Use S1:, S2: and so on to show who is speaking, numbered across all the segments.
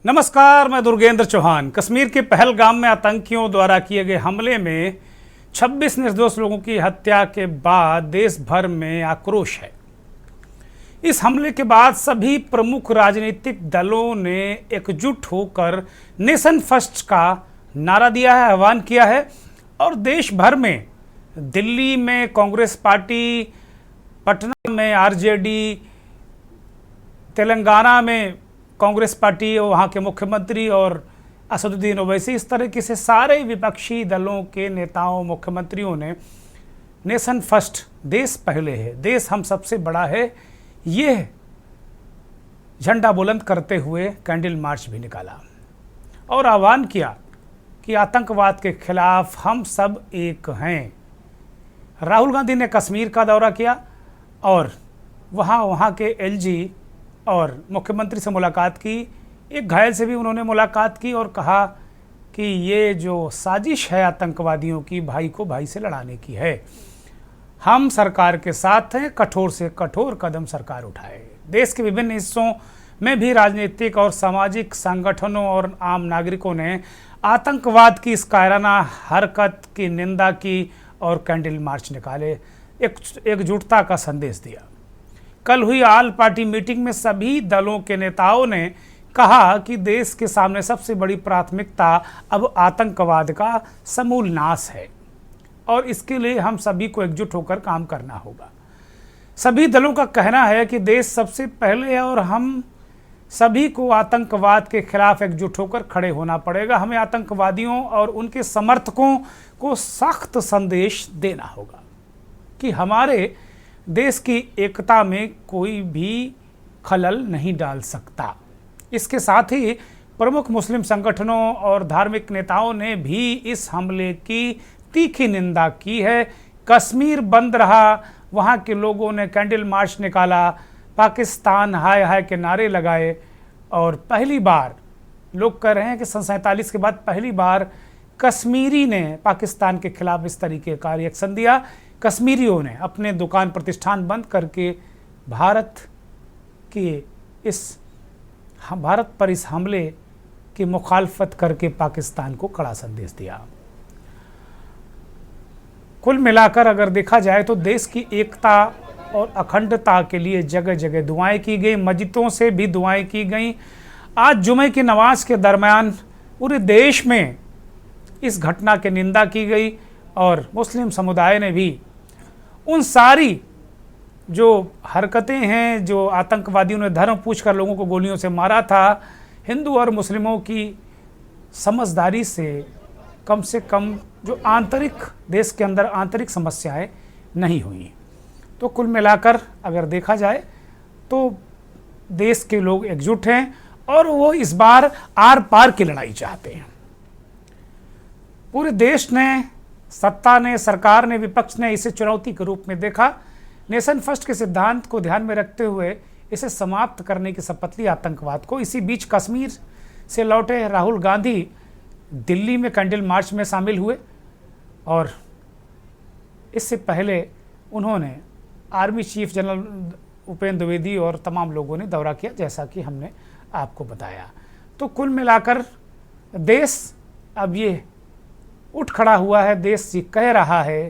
S1: नमस्कार, मैं दुर्गेंद्र चौहान। कश्मीर के पहलगाम में आतंकियों द्वारा किए गए हमले में 26 निर्दोष लोगों की हत्या के बाद देश भर में आक्रोश है। इस हमले के बाद सभी प्रमुख राजनीतिक दलों ने एकजुट होकर नेशन फर्स्ट का नारा दिया है, आह्वान किया है और देश भर में दिल्ली में कांग्रेस पार्टी, पटना में आरजेडी, तेलंगाना में कांग्रेस पार्टी और वहाँ के मुख्यमंत्री और असदुद्दीन ओवैसी, इस तरीके से सारे विपक्षी दलों के नेताओं, मुख्यमंत्रियों ने नेशन फर्स्ट, देश पहले है, देश हम सबसे बड़ा है, ये झंडा बुलंद करते हुए कैंडल मार्च भी निकाला और आह्वान किया कि आतंकवाद के खिलाफ हम सब एक हैं। राहुल गांधी ने कश्मीर का दौरा किया और वहाँ के एलजी और मुख्यमंत्री से मुलाकात की। एक घायल से भी उन्होंने मुलाकात की और कहा कि ये जो साजिश है आतंकवादियों की, भाई को भाई से लड़ाने की है, हम सरकार के साथ हैं, कठोर से कठोर कदम सरकार उठाए। देश के विभिन्न हिस्सों में भी राजनीतिक और सामाजिक संगठनों और आम नागरिकों ने आतंकवाद की इस कायराना हरकत की निंदा की और कैंडल मार्च निकाले, एकजुटता का संदेश दिया। कल हुई ऑल पार्टी मीटिंग में सभी दलों के नेताओं ने कहा कि देश के सामने सबसे बड़ी प्राथमिकता अब आतंकवाद का समूल नाश है और इसके लिए हम सभी को एकजुट होकर काम करना होगा। सभी दलों का कहना है कि देश सबसे पहले है और हम सभी को आतंकवाद के खिलाफ एकजुट होकर खड़े होना पड़ेगा। हमें आतंकवादियों और उनके समर्थकों को सख्त संदेश देना होगा कि हमारे देश की एकता में कोई भी खलल नहीं डाल सकता। इसके साथ ही प्रमुख मुस्लिम संगठनों और धार्मिक नेताओं ने भी इस हमले की तीखी निंदा की है। कश्मीर बंद रहा, वहाँ के लोगों ने कैंडल मार्च निकाला, पाकिस्तान हाय हाय के नारे लगाए और पहली बार लोग कह रहे हैं कि सन 47 के बाद पहली बार कश्मीरी ने पाकिस्तान के खिलाफ इस तरीके का रिएक्शन दिया। कश्मीरियों ने अपने दुकान प्रतिष्ठान बंद करके भारत पर इस हमले की मुखालफत करके पाकिस्तान को कड़ा संदेश दिया। कुल मिलाकर अगर देखा जाए तो देश की एकता और अखंडता के लिए जगह जगह दुआएं की गई, मस्जिदों से भी दुआएं की गई। आज जुमे की नमाज के दरमियान पूरे देश में इस घटना की निंदा की गई और मुस्लिम समुदाय ने भी उन सारी जो हरकतें हैं, जो आतंकवादियों ने धर्म पूछकर लोगों को गोलियों से मारा था, हिंदू और मुस्लिमों की समझदारी से कम जो आंतरिक देश के अंदर आंतरिक समस्याएं नहीं हुई। तो कुल मिलाकर अगर देखा जाए तो देश के लोग एकजुट हैं और वो इस बार आर पार की लड़ाई चाहते हैं। पूरे देश ने, सत्ता ने, सरकार ने, विपक्ष ने इसे चुनौती के रूप में देखा। नेशन फर्स्ट के सिद्धांत को ध्यान में रखते हुए इसे समाप्त करने की शपथ ली आतंकवाद को। इसी बीच कश्मीर से लौटे राहुल गांधी दिल्ली में कैंडल मार्च में शामिल हुए और इससे पहले उन्होंने army chief general Upendra Dwivedi और तमाम लोगों ने दौरा किया, जैसा कि हमने आपको बताया। तो कुल मिलाकर देश अब ये उठ खड़ा हुआ है, देश ये कह रहा है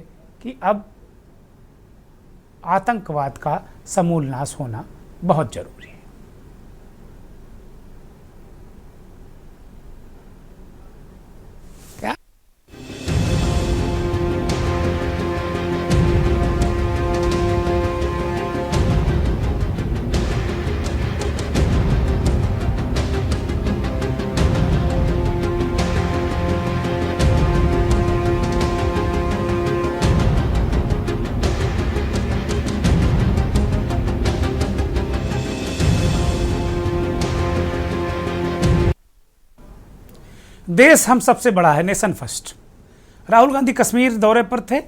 S1: कि अब आतंकवाद का समूल नाश होना बहुत जरूरी है। क्या देश हम सबसे बड़ा है, नेशन फर्स्ट। राहुल गांधी कश्मीर दौरे पर थे।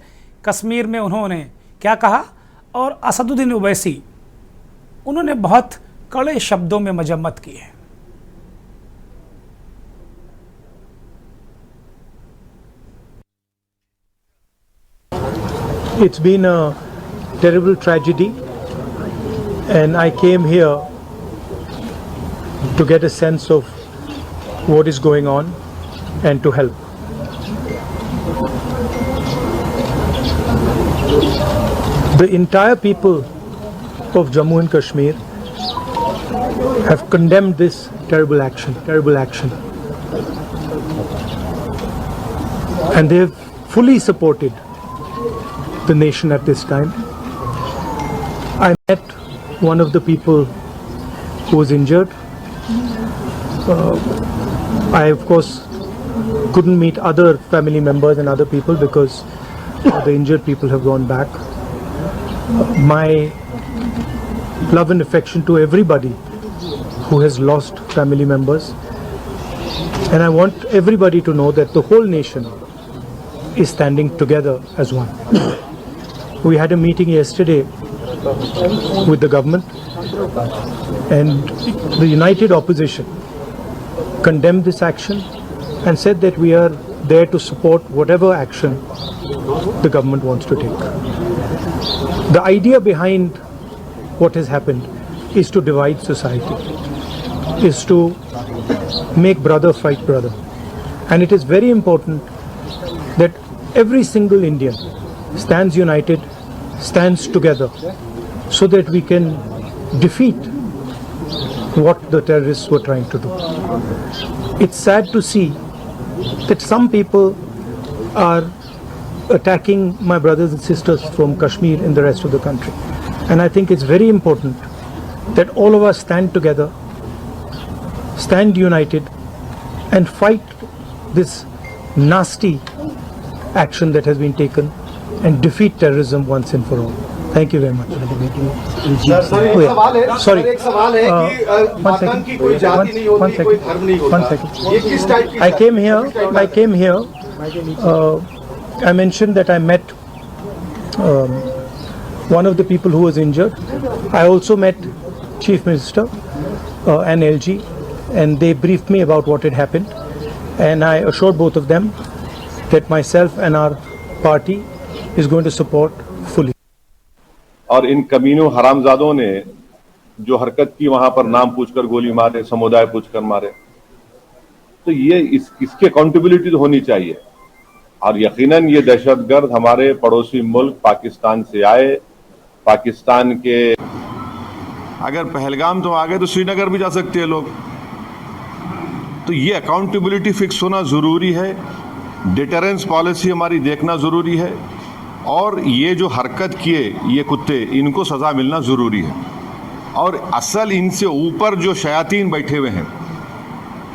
S1: कश्मीर में उन्होंने क्या कहा और असदुद्दीन ओवैसी, उन्होंने बहुत कड़े शब्दों में मजम्मत की है।
S2: It's been a terrible tragedy, and I came here to get a sense of what is going on and to help. The entire people of Jammu and Kashmir have condemned this terrible action. And they have fully supported the nation at this time. I met one of the people who was injured. I, of course, couldn't meet other family members and other people because the injured people have gone back. My love and affection to everybody who has lost family members. And I want everybody to know that the whole nation is standing together as one. We had a meeting yesterday with the government, and the united opposition condemned this action and said that we are there to support whatever action the government wants to take. The idea behind what has happened is to divide society, is to make brother fight brother. And it is very important that every single Indian stands united, stands together, so that we can defeat what the terrorists were trying to do. It's sad to see that some people are attacking my brothers and sisters from Kashmir and the rest of the country. And I think it's very important that all of us stand together, stand united, and fight this nasty action that has been taken and defeat terrorism once and for all. Thank you very much. Sorry. One second. I came here. I mentioned that I met one of the people who was injured. I also met Chief Minister and LG, and they briefed me about what had happened. And I assured both of them that myself and our party is going to support fully.
S3: और इन कमीनों हरामजादों ने जो हरकत की, वहां पर नाम पूछकर गोली मारे, समुदाय पूछकर मारे, तो ये इसकी अकाउंटेबिलिटी तो होनी चाहिए। और यकीनन ये दहशतगर्द हमारे पड़ोसी मुल्क पाकिस्तान से आए, पाकिस्तान के अगर पहलगाम तो आ गए तो श्रीनगर भी जा सकते हैं लोग। तो ये अकाउंटेबिलिटी फिक्स होना जरूरी है, डिटरेंस पॉलिसी हमारी देखना जरूरी है, और ये जो हरकत किए ये कुत्ते, इनको सजा मिलना जरूरी है। और असल इनसे ऊपर जो शयातीन बैठे हुए हैं,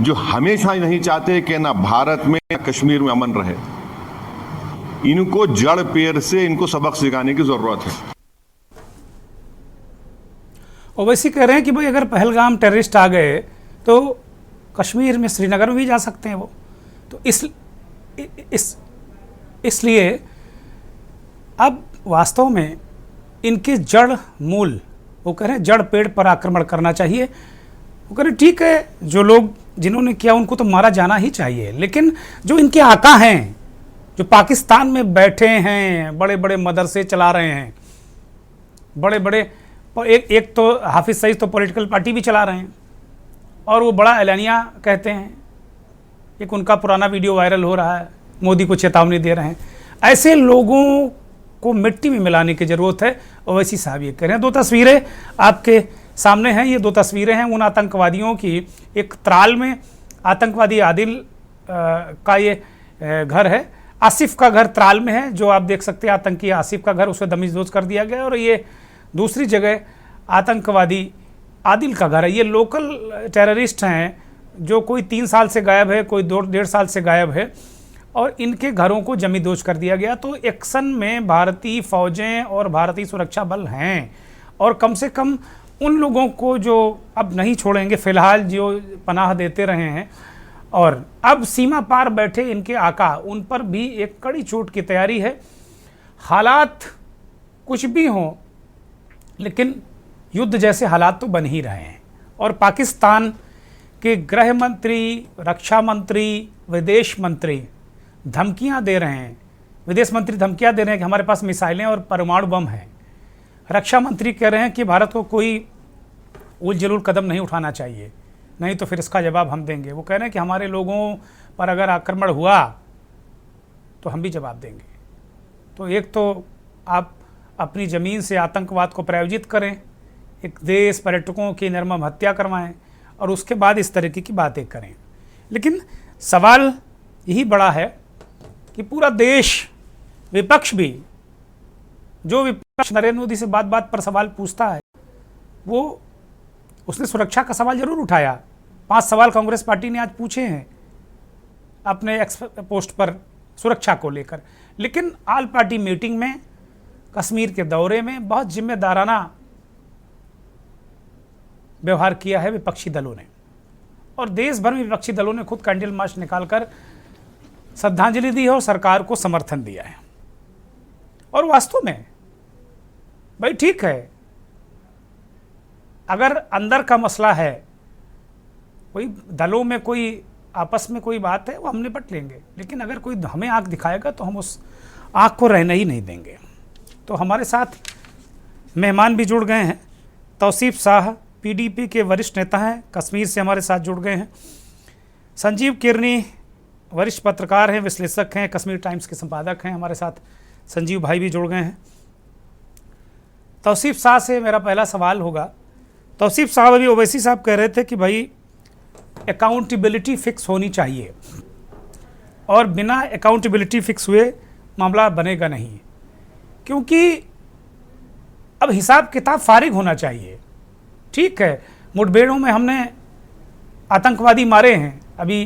S3: जो हमेशा नहीं चाहते कि ना भारत में कश्मीर में अमन रहे, इनको जड़ पेड़ से इनको सबक सिखाने की जरूरत है।
S1: ओवैसी कह रहे हैं कि भाई अगर पहलगाम टेररिस्ट आ गए तो कश्मीर में, श्रीनगर में भी जा सकते हैं वो। तो इसलिए अब वास्तव में इनके जड़ मूल, वो कह रहे हैं जड़ पेड़ पर आक्रमण करना चाहिए। वो कह रहे ठीक है, जो लोग जिन्होंने किया उनको तो मारा जाना ही चाहिए, लेकिन जो इनके आका हैं, जो पाकिस्तान में बैठे हैं, बड़े बड़े मदरसे चला रहे हैं, बड़े बड़े एक तो हाफिज सईद तो पॉलिटिकल पार्टी भी चला रहे हैं, और वो बड़ा एलानिया कहते हैं। एक उनका पुराना वीडियो वायरल हो रहा है, मोदी को चेतावनी दे रहे हैं। ऐसे लोगों को मिट्टी में मिलाने की ज़रूरत है। ओवैसी साहब ये कह रहे हैं। 2 तस्वीरें आपके सामने हैं। ये 2 तस्वीरें हैं उन आतंकवादियों की। एक त्राल में आतंकवादी आदिल का ये घर है, आसिफ का घर त्राल में है, जो आप देख सकते हैं आतंकी आसिफ का घर, उसे दमिश कर दिया गया। और ये दूसरी जगह आतंकवादी आदिल का घर है। ये लोकल टेररिस्ट हैं जो कोई 3 साल से गायब है, कोई 2-1.5 साल से गायब है, और इनके घरों को जमींदोज कर दिया गया। तो एक्शन में भारतीय फौजें और भारतीय सुरक्षा बल हैं, और कम से कम उन लोगों को जो अब नहीं छोड़ेंगे, फिलहाल जो पनाह देते रहे हैं, और अब सीमा पार बैठे इनके आका, उन पर भी एक कड़ी चोट की तैयारी है। हालात कुछ भी हों, लेकिन युद्ध जैसे हालात तो बन ही रहे हैं। और पाकिस्तान के गृह मंत्री, रक्षा मंत्री, विदेश मंत्री धमकियां दे रहे हैं। विदेश मंत्री धमकियां दे रहे हैं कि हमारे पास मिसाइलें और परमाणु बम हैं। रक्षा मंत्री कह रहे हैं कि भारत को कोई उल जलूल कदम नहीं उठाना चाहिए, नहीं तो फिर इसका जवाब हम देंगे। वो कह रहे हैं कि हमारे लोगों पर अगर आक्रमण हुआ तो हम भी जवाब देंगे। तो एक तो आप अपनी ज़मीन से आतंकवाद को प्रायोजित करें, एक देश पर्यटकों की निर्मम हत्या करवाएं और उसके बाद इस तरीके की बातें करें। लेकिन सवाल यही बड़ा है कि पूरा देश, विपक्ष भी, जो विपक्ष नरेंद्र मोदी से बात बात पर सवाल पूछता है, वो उसने सुरक्षा का सवाल जरूर उठाया। 5 सवाल कांग्रेस पार्टी ने आज पूछे हैं अपने एक्स पोस्ट पर सुरक्षा को लेकर। लेकिन ऑल पार्टी मीटिंग में, कश्मीर के दौरे में बहुत जिम्मेदाराना व्यवहार किया है विपक्षी दलों ने, और देश भर में विपक्षी दलों ने खुद कैंडल मार्च निकालकर श्रद्धांजलि दी है और सरकार को समर्थन दिया है। और वास्तव में भाई ठीक है, अगर अंदर का मसला है, कोई दलों में कोई आपस में कोई बात है, वो हम निपट लेंगे। लेकिन अगर कोई हमें आंख दिखाएगा तो हम उस आंख को रहने ही नहीं देंगे। तो हमारे साथ मेहमान भी जुड़ गए हैं। तौसीफ शाह पीडीपी के वरिष्ठ नेता हैं, कश्मीर से हमारे साथ जुड़ गए हैं। संजीव किरनी वरिष्ठ पत्रकार हैं, विश्लेषक हैं, कश्मीर टाइम्स के संपादक हैं। हमारे साथ संजीव भाई भी जुड़ गए हैं। तौसीफ शाह से मेरा पहला सवाल होगा। तौसीफ साहब, अभी ओवैसी साहब कह रहे थे कि भाई अकाउंटेबिलिटी फिक्स होनी चाहिए और बिना अकाउंटेबिलिटी फिक्स हुए मामला बनेगा नहीं, क्योंकि अब हिसाब किताब फारिग होना चाहिए। ठीक है, मुठभेड़ों में हमने आतंकवादी मारे हैं, अभी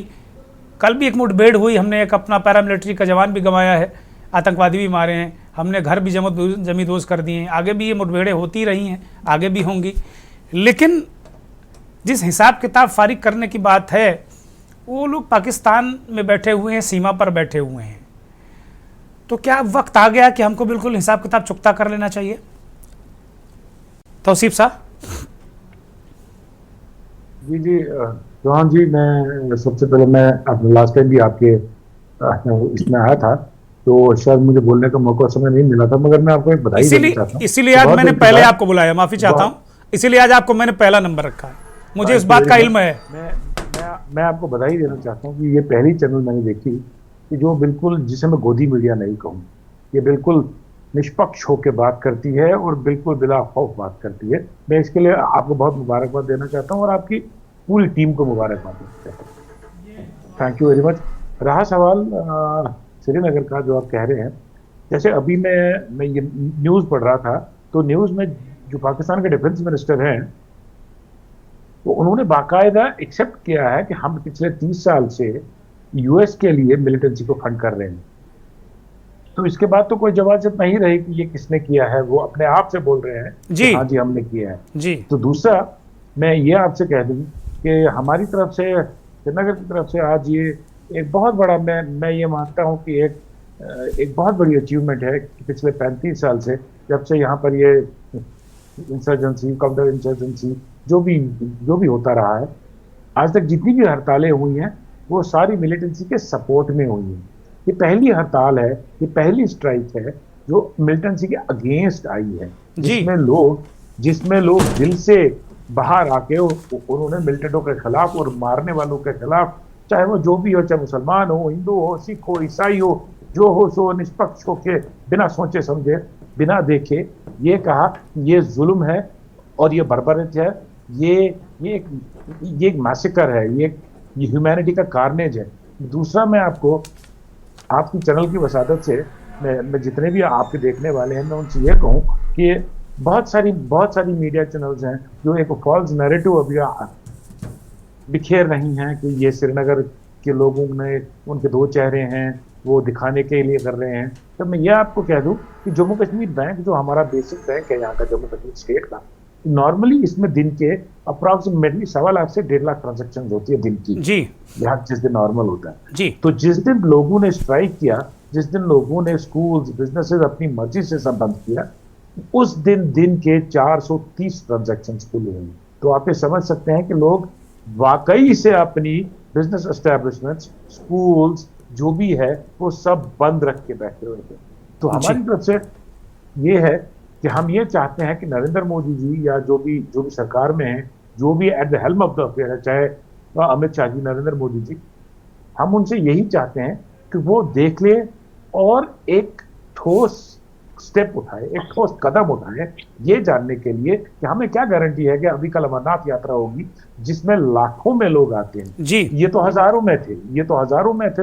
S1: कल भी एक मुठभेड़ हुई, हमने एक अपना पैरामिलिट्री का जवान भी गंवाया है, आतंकवादी भी मारे हैं, हमने घर भी जमींदोज कर दिए हैं, आगे भी ये मुठभेड़ें होती रही हैं, आगे भी होंगी। लेकिन जिस हिसाब किताब फारिग करने की बात है, वो लोग पाकिस्तान में बैठे हुए हैं, सीमा पर बैठे हुए हैं। तो क्या वक्त आ गया कि हमको बिल्कुल हिसाब किताब चुकता कर लेना चाहिए? तौसीफ साहब।
S4: जी चौहान जी, मैं सबसे पहले मैं लास्ट टाइम भी आपके इसमें आया था, तो शायद मुझे बोलने का मौका समय नहीं मिला था, मगर मैं आपको एक बधाई देना चाहता हूं।
S1: इसीलिए आज मैंने पहले आपको बुलाया, माफी चाहता हूं, इसीलिए आज आपको मैंने पहला नंबर रखा है, मुझे इस बात का इल्म है।
S4: मैं आपको बधाई देना चाहता हूँ कि ये पहली चैनल मैंने देखी कि जो बिल्कुल, जिसे मैं गोदी मीडिया नहीं कहूँ, ये बिल्कुल निष्पक्ष होकर बात करती है और बिल्कुल बिला खौफ बात करती है। मैं इसके लिए आपको बहुत मुबारकबाद देना चाहता हूँ और आपकी पूरी टीम को मुबारकबाद देना चाहता हूँ। Thank you very much. रहा सवाल श्रीनगर का, जो आप कह रहे हैं, जैसे अभी मैं ये न्यूज़ पढ़ रहा था, तो न्यूज़ में जो पाकिस्तान के डिफेंस मिनिस्टर हैं, तो उन्होंने बाकायदा एक्सेप्ट किया है कि हम पिछले 30 साल से यूएस के लिए मिलिटेंसी को फंड कर रहे हैं। तो इसके बाद तो कोई जवाब नहीं रही कि ये किसने किया है, वो अपने आप से बोल रहे हैं
S1: जी,
S4: हाँ जी हमने किया है
S1: जी।
S4: तो दूसरा, मैं ये आपसे कह दूं कि हमारी तरफ से, श्रीनगर की तरफ से आज ये एक बहुत बड़ा, मैं ये मानता हूँ कि एक बहुत बड़ी अचीवमेंट है कि पिछले 35 साल से, जब से यहाँ पर ये इंसर्जेंसी, काउंटर इंसर्जेंसी जो भी होता रहा है, आज तक जितनी भी हड़तालें हुई हैं वो सारी मिलिटेंसी के सपोर्ट में हुई हैं। ये पहली हड़ताल है, ये पहली स्ट्राइक है जो मिलिटेंसी के अगेंस्ट आई है, जिसमें लोग दिल से बाहर आके उन्होंने मिलिटेंटों के खिलाफ और मारने वालों के खिलाफ, चाहे वो जो भी हो, चाहे मुसलमान हो, हिंदू हो, सिख हो, ईसाई हो, जो हो सो निष्पक्ष होके, बिना सोचे समझे, बिना देखे ये कहा ये जुल्म है और ये बर्बरता है, ये एक मैसेकर है, ये ह्यूमैनिटी का कार्नेज है। दूसरा, मैं आपको आपकी चैनल की वसादत से मैं जितने भी आपके देखने वाले हैं, मैं उनसे ये कहूँ कि बहुत सारी मीडिया चैनल्स हैं जो एक फॉल्स नैरेटिव अभी बिखेर रही हैं कि ये श्रीनगर के लोगों ने, उनके 2 चेहरे हैं, वो दिखाने के लिए कर रहे हैं। तो मैं ये आपको कह दूं कि जम्मू कश्मीर बैंक, जो हमारा बेसिक बैंक है यहाँ का, जम्मू कश्मीर स्टेट का, नॉर्मली इसमें दिन के अप्रॉक्सीमेटली 1.25 लाख से 1.5 लाख ट्रांजेक्शन होती है दिन की जी, यहाँ जिस दिन नॉर्मल होता है जी। तो जिस दिन लोगों ने स्ट्राइक किया, जिस दिन लोगों ने स्कूल्स, बिजनेसेस अपनी मर्जी से सब बंद किया, उस दिन के 430 ट्रांजेक्शन खुले हुए। तो आप ये समझ सकते हैं कि लोग वाकई से अपनी बिजनेस एस्टेब्लिशमेंट्स, स्कूल्स जो भी है वो सब बंद रख के बैठे हुए थे। तो हमारी तरफ से ये है कि हम ये चाहते हैं कि नरेंद्र मोदी जी या जो भी सरकार में है, जो भी at the helm of the affair है, चाहे अमित शाह जी, नरेंद्र मोदी जी, हम उनसे यही चाहते हैं कि वो देख ले और एक ठोस स्टेप उठाए, एक ठोस कदम उठाए, ये जानने के लिए कि हमें क्या गारंटी है कि अभी कल अमरनाथ यात्रा होगी जिसमें लाखों में लोग आते हैं।
S1: जी।
S4: ये तो हजारों में थे,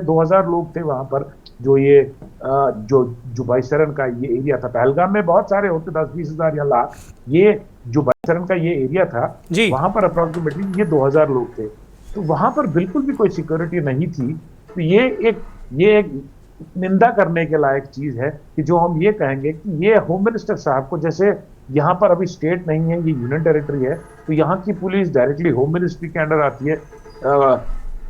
S4: 2000 लोग थे वहां पर। जो ये जो जो बाईसरन का ये एरिया था, पहलगाम में बहुत सारे होते 10-20 हजार या लाख, ये जो बाईसरन का ये एरिया था
S1: जी।
S4: वहां पर अप्रोक्सीमेटली ये 2000 लोग थे, तो वहां पर बिल्कुल भी कोई सिक्योरिटी नहीं थी। तो ये एक निंदा करने के लायक चीज है कि जो हम ये कहेंगे कि ये होम मिनिस्टर साहब को, जैसे यहाँ पर अभी स्टेट नहीं है, ये यूनियन टेरिटरी है, तो यहाँ की पुलिस डायरेक्टली होम मिनिस्ट्री के अंडर आती है,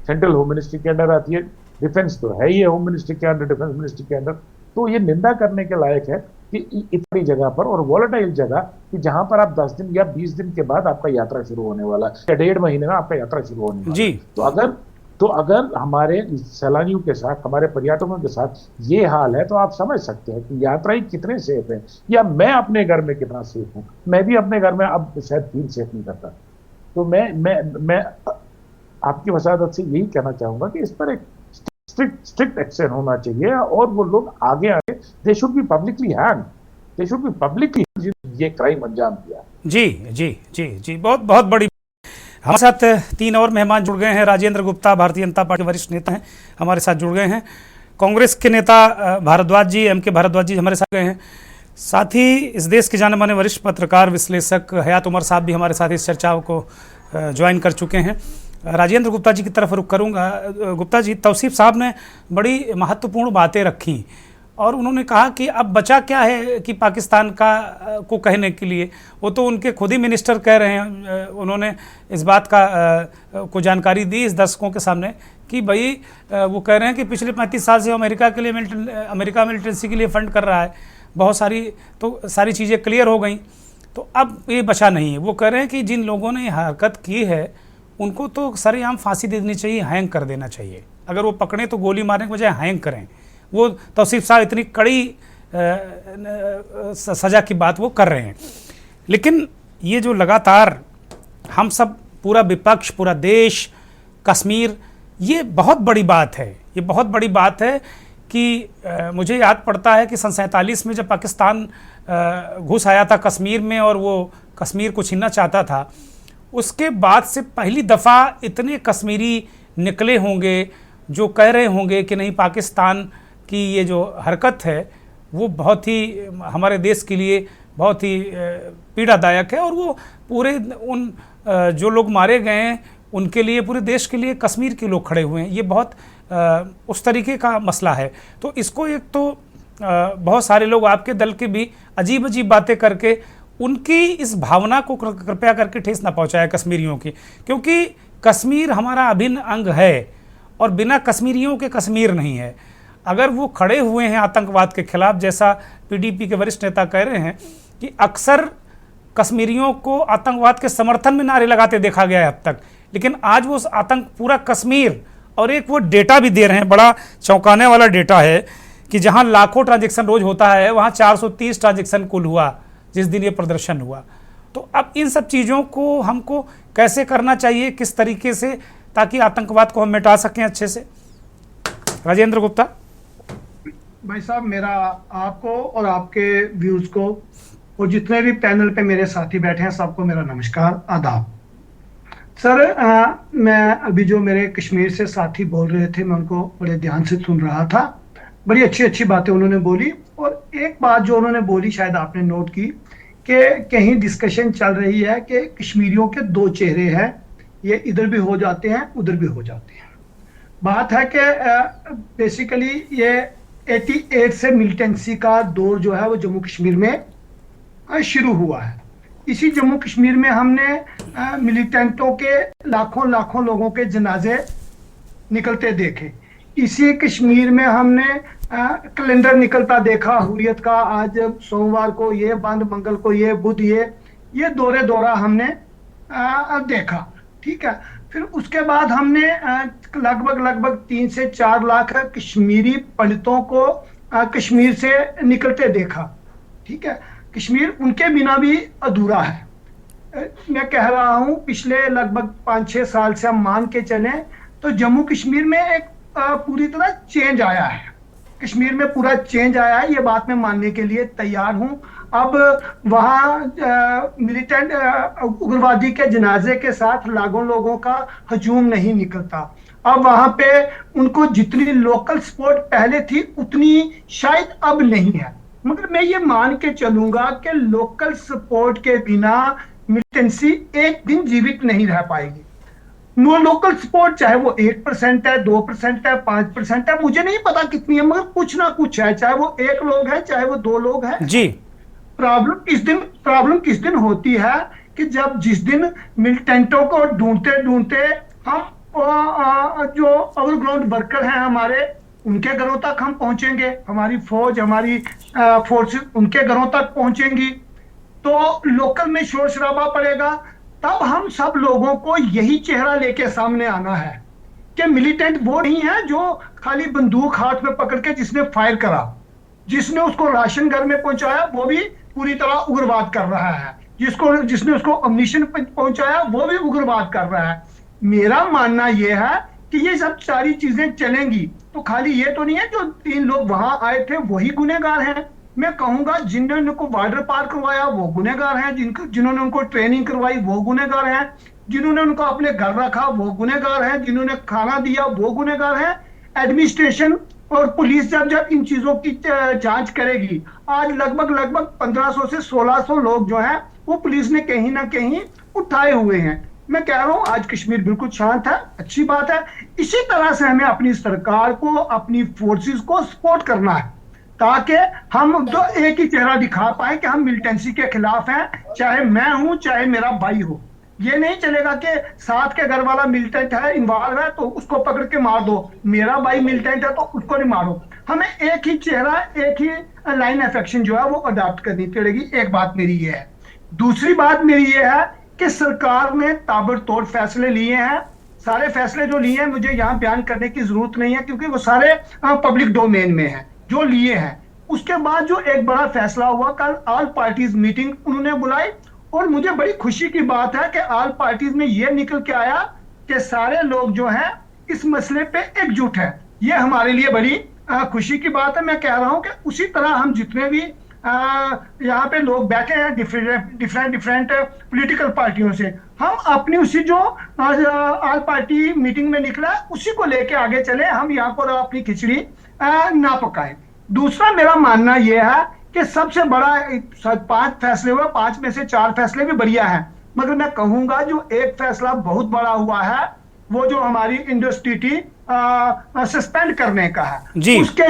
S4: सेंट्रल होम मिनिस्ट्री के अंडर आती है, डिफेंस तो है ये होम मिनिस्ट्री के अंडर, डिफेंस मिनिस्ट्री के अंडर। तो ये निंदा करने के लायक है कि इतनी जगह पर और वॉलेटाइल जगह कि जहां पर आप 10 दिन या 20 दिन के बाद आपका यात्रा शुरू होने वाला है, या 1.5 महीने में आपका यात्रा शुरू होने वाला है। तो अगर हमारे सैलानियों के साथ, हमारे पर्यटकों के साथ ये हाल है, तो आप समझ सकते हैं कि यात्राई कितने सेफ है, या मैं अपने घर में कितना सेफ हूं। मैं भी अपने घर में अब शायद फील सेफ नहीं करता। तो मैं आपकी वसादत से यही कहना चाहूंगा कि इस पर एक स्ट्रिक्ट एक्शन होना चाहिए, और वो लोग आगे आगे they should be publicly hand, they should be publicly ये क्राइम अंजाम दिया।
S1: जी जी जी जी, बहुत बहुत बड़ी। हमारे साथ 3 और मेहमान जुड़ गए हैं। राजेंद्र गुप्ता भारतीय जनता पार्टी के वरिष्ठ नेता हैं, हमारे साथ जुड़ गए हैं। कांग्रेस के नेता भारद्वाज जी, एम के भारद्वाज जी हमारे साथ गए हैं। साथ ही इस देश के जाने माने वरिष्ठ पत्रकार विश्लेषक हयात उमर साहब भी हमारे साथ इस चर्चा को ज्वाइन कर चुके हैं। राजेंद्र गुप्ता जी की तरफ रुख करूंगा। गुप्ता जी, तौसीफ साहब ने बड़ी महत्वपूर्ण बातें रखी और उन्होंने कहा कि अब बचा क्या है कि पाकिस्तान को कहने के लिए, वो तो उनके खुद ही मिनिस्टर कह रहे हैं। उन्होंने इस बात को जानकारी दी इस दर्शकों के सामने कि भाई वो कह रहे हैं कि पिछले 35 साल से अमेरिका के लिए अमेरिका मिलिटेंसी के लिए फंड कर रहा है, बहुत सारी चीज़ें क्लियर हो गई, तो अब ये बचा नहीं है। वो कह रहे हैं कि जिन लोगों ने हरकत की है उनको तो सरेआम फांसी दे देनी चाहिए, हैंग कर देना चाहिए। अगर वो पकड़ें तो गोली मारने के बजाय हैंग करें। वो तौसीफ साहब इतनी कड़ी सज़ा की बात वो कर रहे हैं। लेकिन ये जो लगातार हम सब, पूरा विपक्ष, पूरा देश, कश्मीर, ये बहुत बड़ी बात है। ये बहुत बड़ी बात है कि मुझे याद पड़ता है कि सन 47 में जब पाकिस्तान घुस आया था कश्मीर में और वो कश्मीर को छीनना चाहता था, उसके बाद से पहली दफ़ा इतने कश्मीरी निकले होंगे जो कह रहे होंगे कि नहीं, पाकिस्तान की ये जो हरकत है वो बहुत ही हमारे देश के लिए बहुत ही पीड़ादायक है, और वो पूरे उन जो लोग मारे गए हैं उनके लिए, पूरे देश के लिए कश्मीर के लोग खड़े हुए हैं। ये बहुत उस तरीके का मसला है। तो इसको एक तो बहुत सारे लोग आपके दल के भी अजीब अजीब बातें करके उनकी इस भावना को कृपया करके ठेस ना पहुंचाए कश्मीरियों की, क्योंकि कश्मीर हमारा अभिन्न अंग है और बिना कश्मीरियों के कश्मीर नहीं है। अगर वो खड़े हुए हैं आतंकवाद के खिलाफ, जैसा पीडीपी के वरिष्ठ नेता कह रहे हैं कि अक्सर कश्मीरियों को आतंकवाद के समर्थन में नारे लगाते देखा गया है अब तक, लेकिन आज वो आतंक पूरा कश्मीर, और एक वो डेटा भी दे रहे हैं, बड़ा चौंकाने वाला डेटा है कि जहां लाखों ट्रांजैक्शन रोज होता है वहां 430 ट्रांजैक्शन कुल हुआ जिस दिन ये प्रदर्शन हुआ। तो अब इन सब चीज़ों को हमको कैसे करना चाहिए, किस तरीके से, ताकि आतंकवाद को हम मिटा सकें अच्छे से। राजेंद्र गुप्ता
S5: भाई साहब, मेरा आपको और आपके व्यूज को और जितने भी पैनल पे मेरे साथी बैठे हैं सबको मेरा नमस्कार, आदाब। सर, मैं अभी जो मेरे कश्मीर से साथी बोल रहे थे मैं उनको बड़े ध्यान से सुन रहा था। बड़ी अच्छी अच्छी बातें उन्होंने बोली, और एक बात जो उन्होंने बोली शायद आपने नोट की कि कहीं डिस्कशन चल रही है कि कश्मीरियों के 2 चेहरे हैं, ये इधर भी हो जाते हैं उधर भी हो जाते हैं। बात है कि बेसिकली ये 88 से मिलिटेंसी का दौर जो है वो जम्मू कश्मीर में शुरू हुआ है। इसी जम्मू कश्मीर में हमने मिलिटेंटों के लाखों लोगों के जनाजे निकलते देखे। इसी कश्मीर में हमने कैलेंडर निकलता देखा हुर्रियत का, आज सोमवार को ये बंद, मंगल को ये, बुध ये दौरा हमने देखा। ठीक है, फिर उसके बाद हमने लगभग 3 से 4 लाख कश्मीरी पंडितों को कश्मीर से निकलते देखा। ठीक है, कश्मीर उनके बिना भी अधूरा है। मैं कह रहा हूं पिछले लगभग 5-6 साल से हम मान के चले तो जम्मू कश्मीर में एक पूरी तरह चेंज आया है। कश्मीर में पूरा चेंज आया है, ये बात मैं मानने के लिए तैयार हूं। अब वहां मिलिटेंट उग्रवादी के जनाजे के साथ लाखों लोगों का हजूम नहीं निकलता। अब वहां पे उनको जितनी लोकल सपोर्ट पहले थी उतनी शायद अब नहीं है, मगर मैं ये मान के चलूंगा कि लोकल सपोर्ट के बिना मिलिटेंसी एक दिन जीवित नहीं रह पाएगी। नो लोकल सपोर्ट चाहे वो 1% है, 2% है, 5% है, मुझे नहीं पता कितनी है, मगर कुछ ना कुछ है, चाहे वो 1 लोग है चाहे वो 2 लोग है
S1: जी।
S5: प्रॉब्लम किस दिन होती है कि जब जिस दिन मिलिटेंटों को ढूंढते ढूंढते हम जो ओवरग्राउंड वर्कर हैं हमारे, उनके घरों तक हम पहुंचेंगे, हमारी फौज हमारी फोर्सेस उनके घरों तक पहुंचेंगी, तो लोकल में शोर शराबा पड़ेगा। तब हम सब लोगों को यही चेहरा लेके सामने आना है कि मिलिटेंट वो नहीं है जो खाली बंदूक हाथ में पकड़ के जिसने फायर करा, जिसने उसको राशन घर में पहुंचाया वो भी पूरी तरह उग्रवाद कर रहा है, जिसने उसको अम्यूनिशन पहुंचाया वो भी उग्रवाद कर रहा है। मेरा मानना यह है कि ये सब सारी चीजें चलेंगी तो खाली ये तो नहीं है जो 3 लोग वहां आए थे वही गुनहगार हैं। मैं कहूंगा जिन्होंने उनको बॉर्डर पार करवाया वो गुनहगार हैं, जिन्होंने उनको ट्रेनिंग करवाई वो गुनहगार हैं, जिन्होंने उनको अपने घर रखा वो गुनहगार हैं, जिन्होंने खाना दिया वो गुनहगार हैं। एडमिनिस्ट्रेशन और पुलिस जब इन चीजों की जांच करेगी, आज लगभग 1500 से 1600 लोग जो हैं वो पुलिस ने कहीं ना कहीं उठाए हुए हैं। मैं कह रहा हूं आज कश्मीर बिल्कुल शांत है, अच्छी बात है। इसी तरह से हमें अपनी सरकार को अपनी फोर्सेस को सपोर्ट करना है ताकि हम तो एक ही चेहरा दिखा पाए कि हम मिलिटेंसी के खिलाफ हैं, चाहे मैं हूं चाहे मेरा भाई हो। ये नहीं चलेगा कि साथ के घर वाला मिलिटेंट है, इन्वॉल्व है तो उसको पकड़ के मार दो, मेरा भाई मिलिटेंट है तो उसको नहीं मारो। हमें एक ही चेहरा, एक ही लाइन ऑफ एक्शन जो है वो अडॉप्ट करनी पड़ेगी। एक बात मेरी ये है। दूसरी बात मेरी ये है कि सरकार ने ताबड़तोड़ फैसले लिए हैं। सारे फैसले जो लिए हैं मुझे यहाँ बयान करने की जरूरत नहीं है क्योंकि वो सारे पब्लिक डोमेन में है जो लिए हैं। उसके बाद जो एक बड़ा फैसला हुआ, कल ऑल पार्टीज मीटिंग उन्होंने बुलाई और मुझे बड़ी खुशी की बात है कि ऑल पार्टीज में ये निकल के आया कि सारे लोग जो हैं इस मसले पे एकजुट है। ये हमारे लिए बड़ी खुशी की बात है। मैं कह रहा हूं कि उसी तरह हम जितने भी यहाँ पे लोग बैठे हैं डिफरेंट पॉलिटिकल पार्टियों से, हम अपनी उसी जो ऑल पार्टी मीटिंग में निकला उसी को लेके आगे चले, हम यहाँ पर अपनी खिचड़ी ना पकाएं। दूसरा मेरा मानना यह है कि सबसे बड़ा 5 फैसले हुए, 5 में से 4 फैसले भी बढ़िया हैं, मगर मैं कहूंगा जो एक फैसला बहुत बड़ा हुआ है वो जो हमारी इंडस्ट्री सस्पेंड करने का है, उसके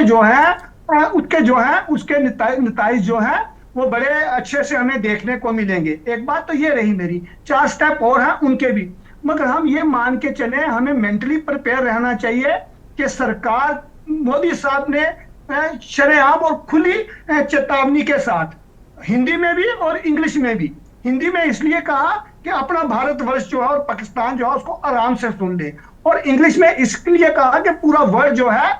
S5: नताइज जो है वो बड़े अच्छे से हमें देखने को मिलेंगे। एक बात तो ये रही मेरी, 4 स्टेप और हैं उनके भी, मगर हम ये मान के चले हमें मेंटली प्रिपेयर रहना चाहिए कि सरकार मोदी साहब ने शरेआम और खुली चेतावनी के साथ हिंदी में भी और इंग्लिश में भी, हिंदी में इसलिए कहा कि अपना भारतवर्ष जो है और पाकिस्तान जो है उसको आराम से सुन ले, और इंग्लिश में इसलिए कहा कि पूरा वर्ल्ड जो है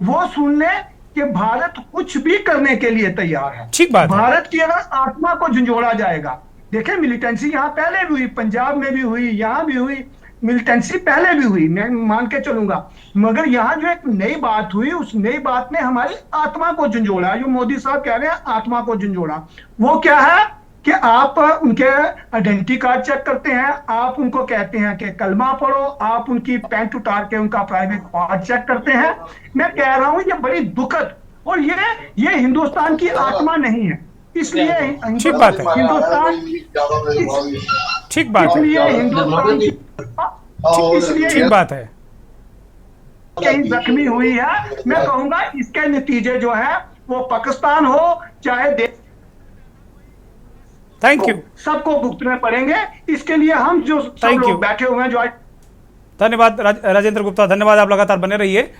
S5: वो सुन ले कि भारत कुछ भी करने के लिए तैयार है।
S1: ठीक बात है।
S5: भारत की अगर आत्मा को झंझोड़ा जाएगा, देखिए मिलिटेंसी यहाँ पहले भी हुई, पंजाब में भी हुई, यहाँ भी हुई, मिलिटेंसी पहले भी हुई, मैं मान के चलूंगा, मगर यहाँ जो एक नई बात हुई उस नई बात ने हमारी आत्मा को झंझोड़ा। जो मोदी साहब कह रहे हैं आत्मा को झंझोड़ा, वो क्या है कि आप उनके आइडेंटिटी कार्ड चेक करते हैं, आप उनको कहते हैं कि कलमा पढ़ो, आप उनकी पैंट उतार के उनका प्राइवेट पार्ट चेक करते हैं। मैं कह रहा हूं ये बड़ी दुखद, और ये हिंदुस्तान की आत्मा नहीं है, इसलिए
S1: ठीक बात है,
S5: हिंदुस्तान
S1: ठीक बात है,
S5: इसलिए हिंदुस्तान इसलिए
S1: ठीक बात है।
S5: कहीं जख्मी हुई है। मैं कहूंगा इसके नतीजे जो है वो पाकिस्तान हो चाहे देश,
S1: थैंक यू,
S5: सबको भुगतने पड़ेंगे। इसके लिए हम जो सब लोग बैठे हुए हैं जो
S1: धन्यवाद राजेंद्र गुप्ता, धन्यवाद, आप लगातार बने रहिए।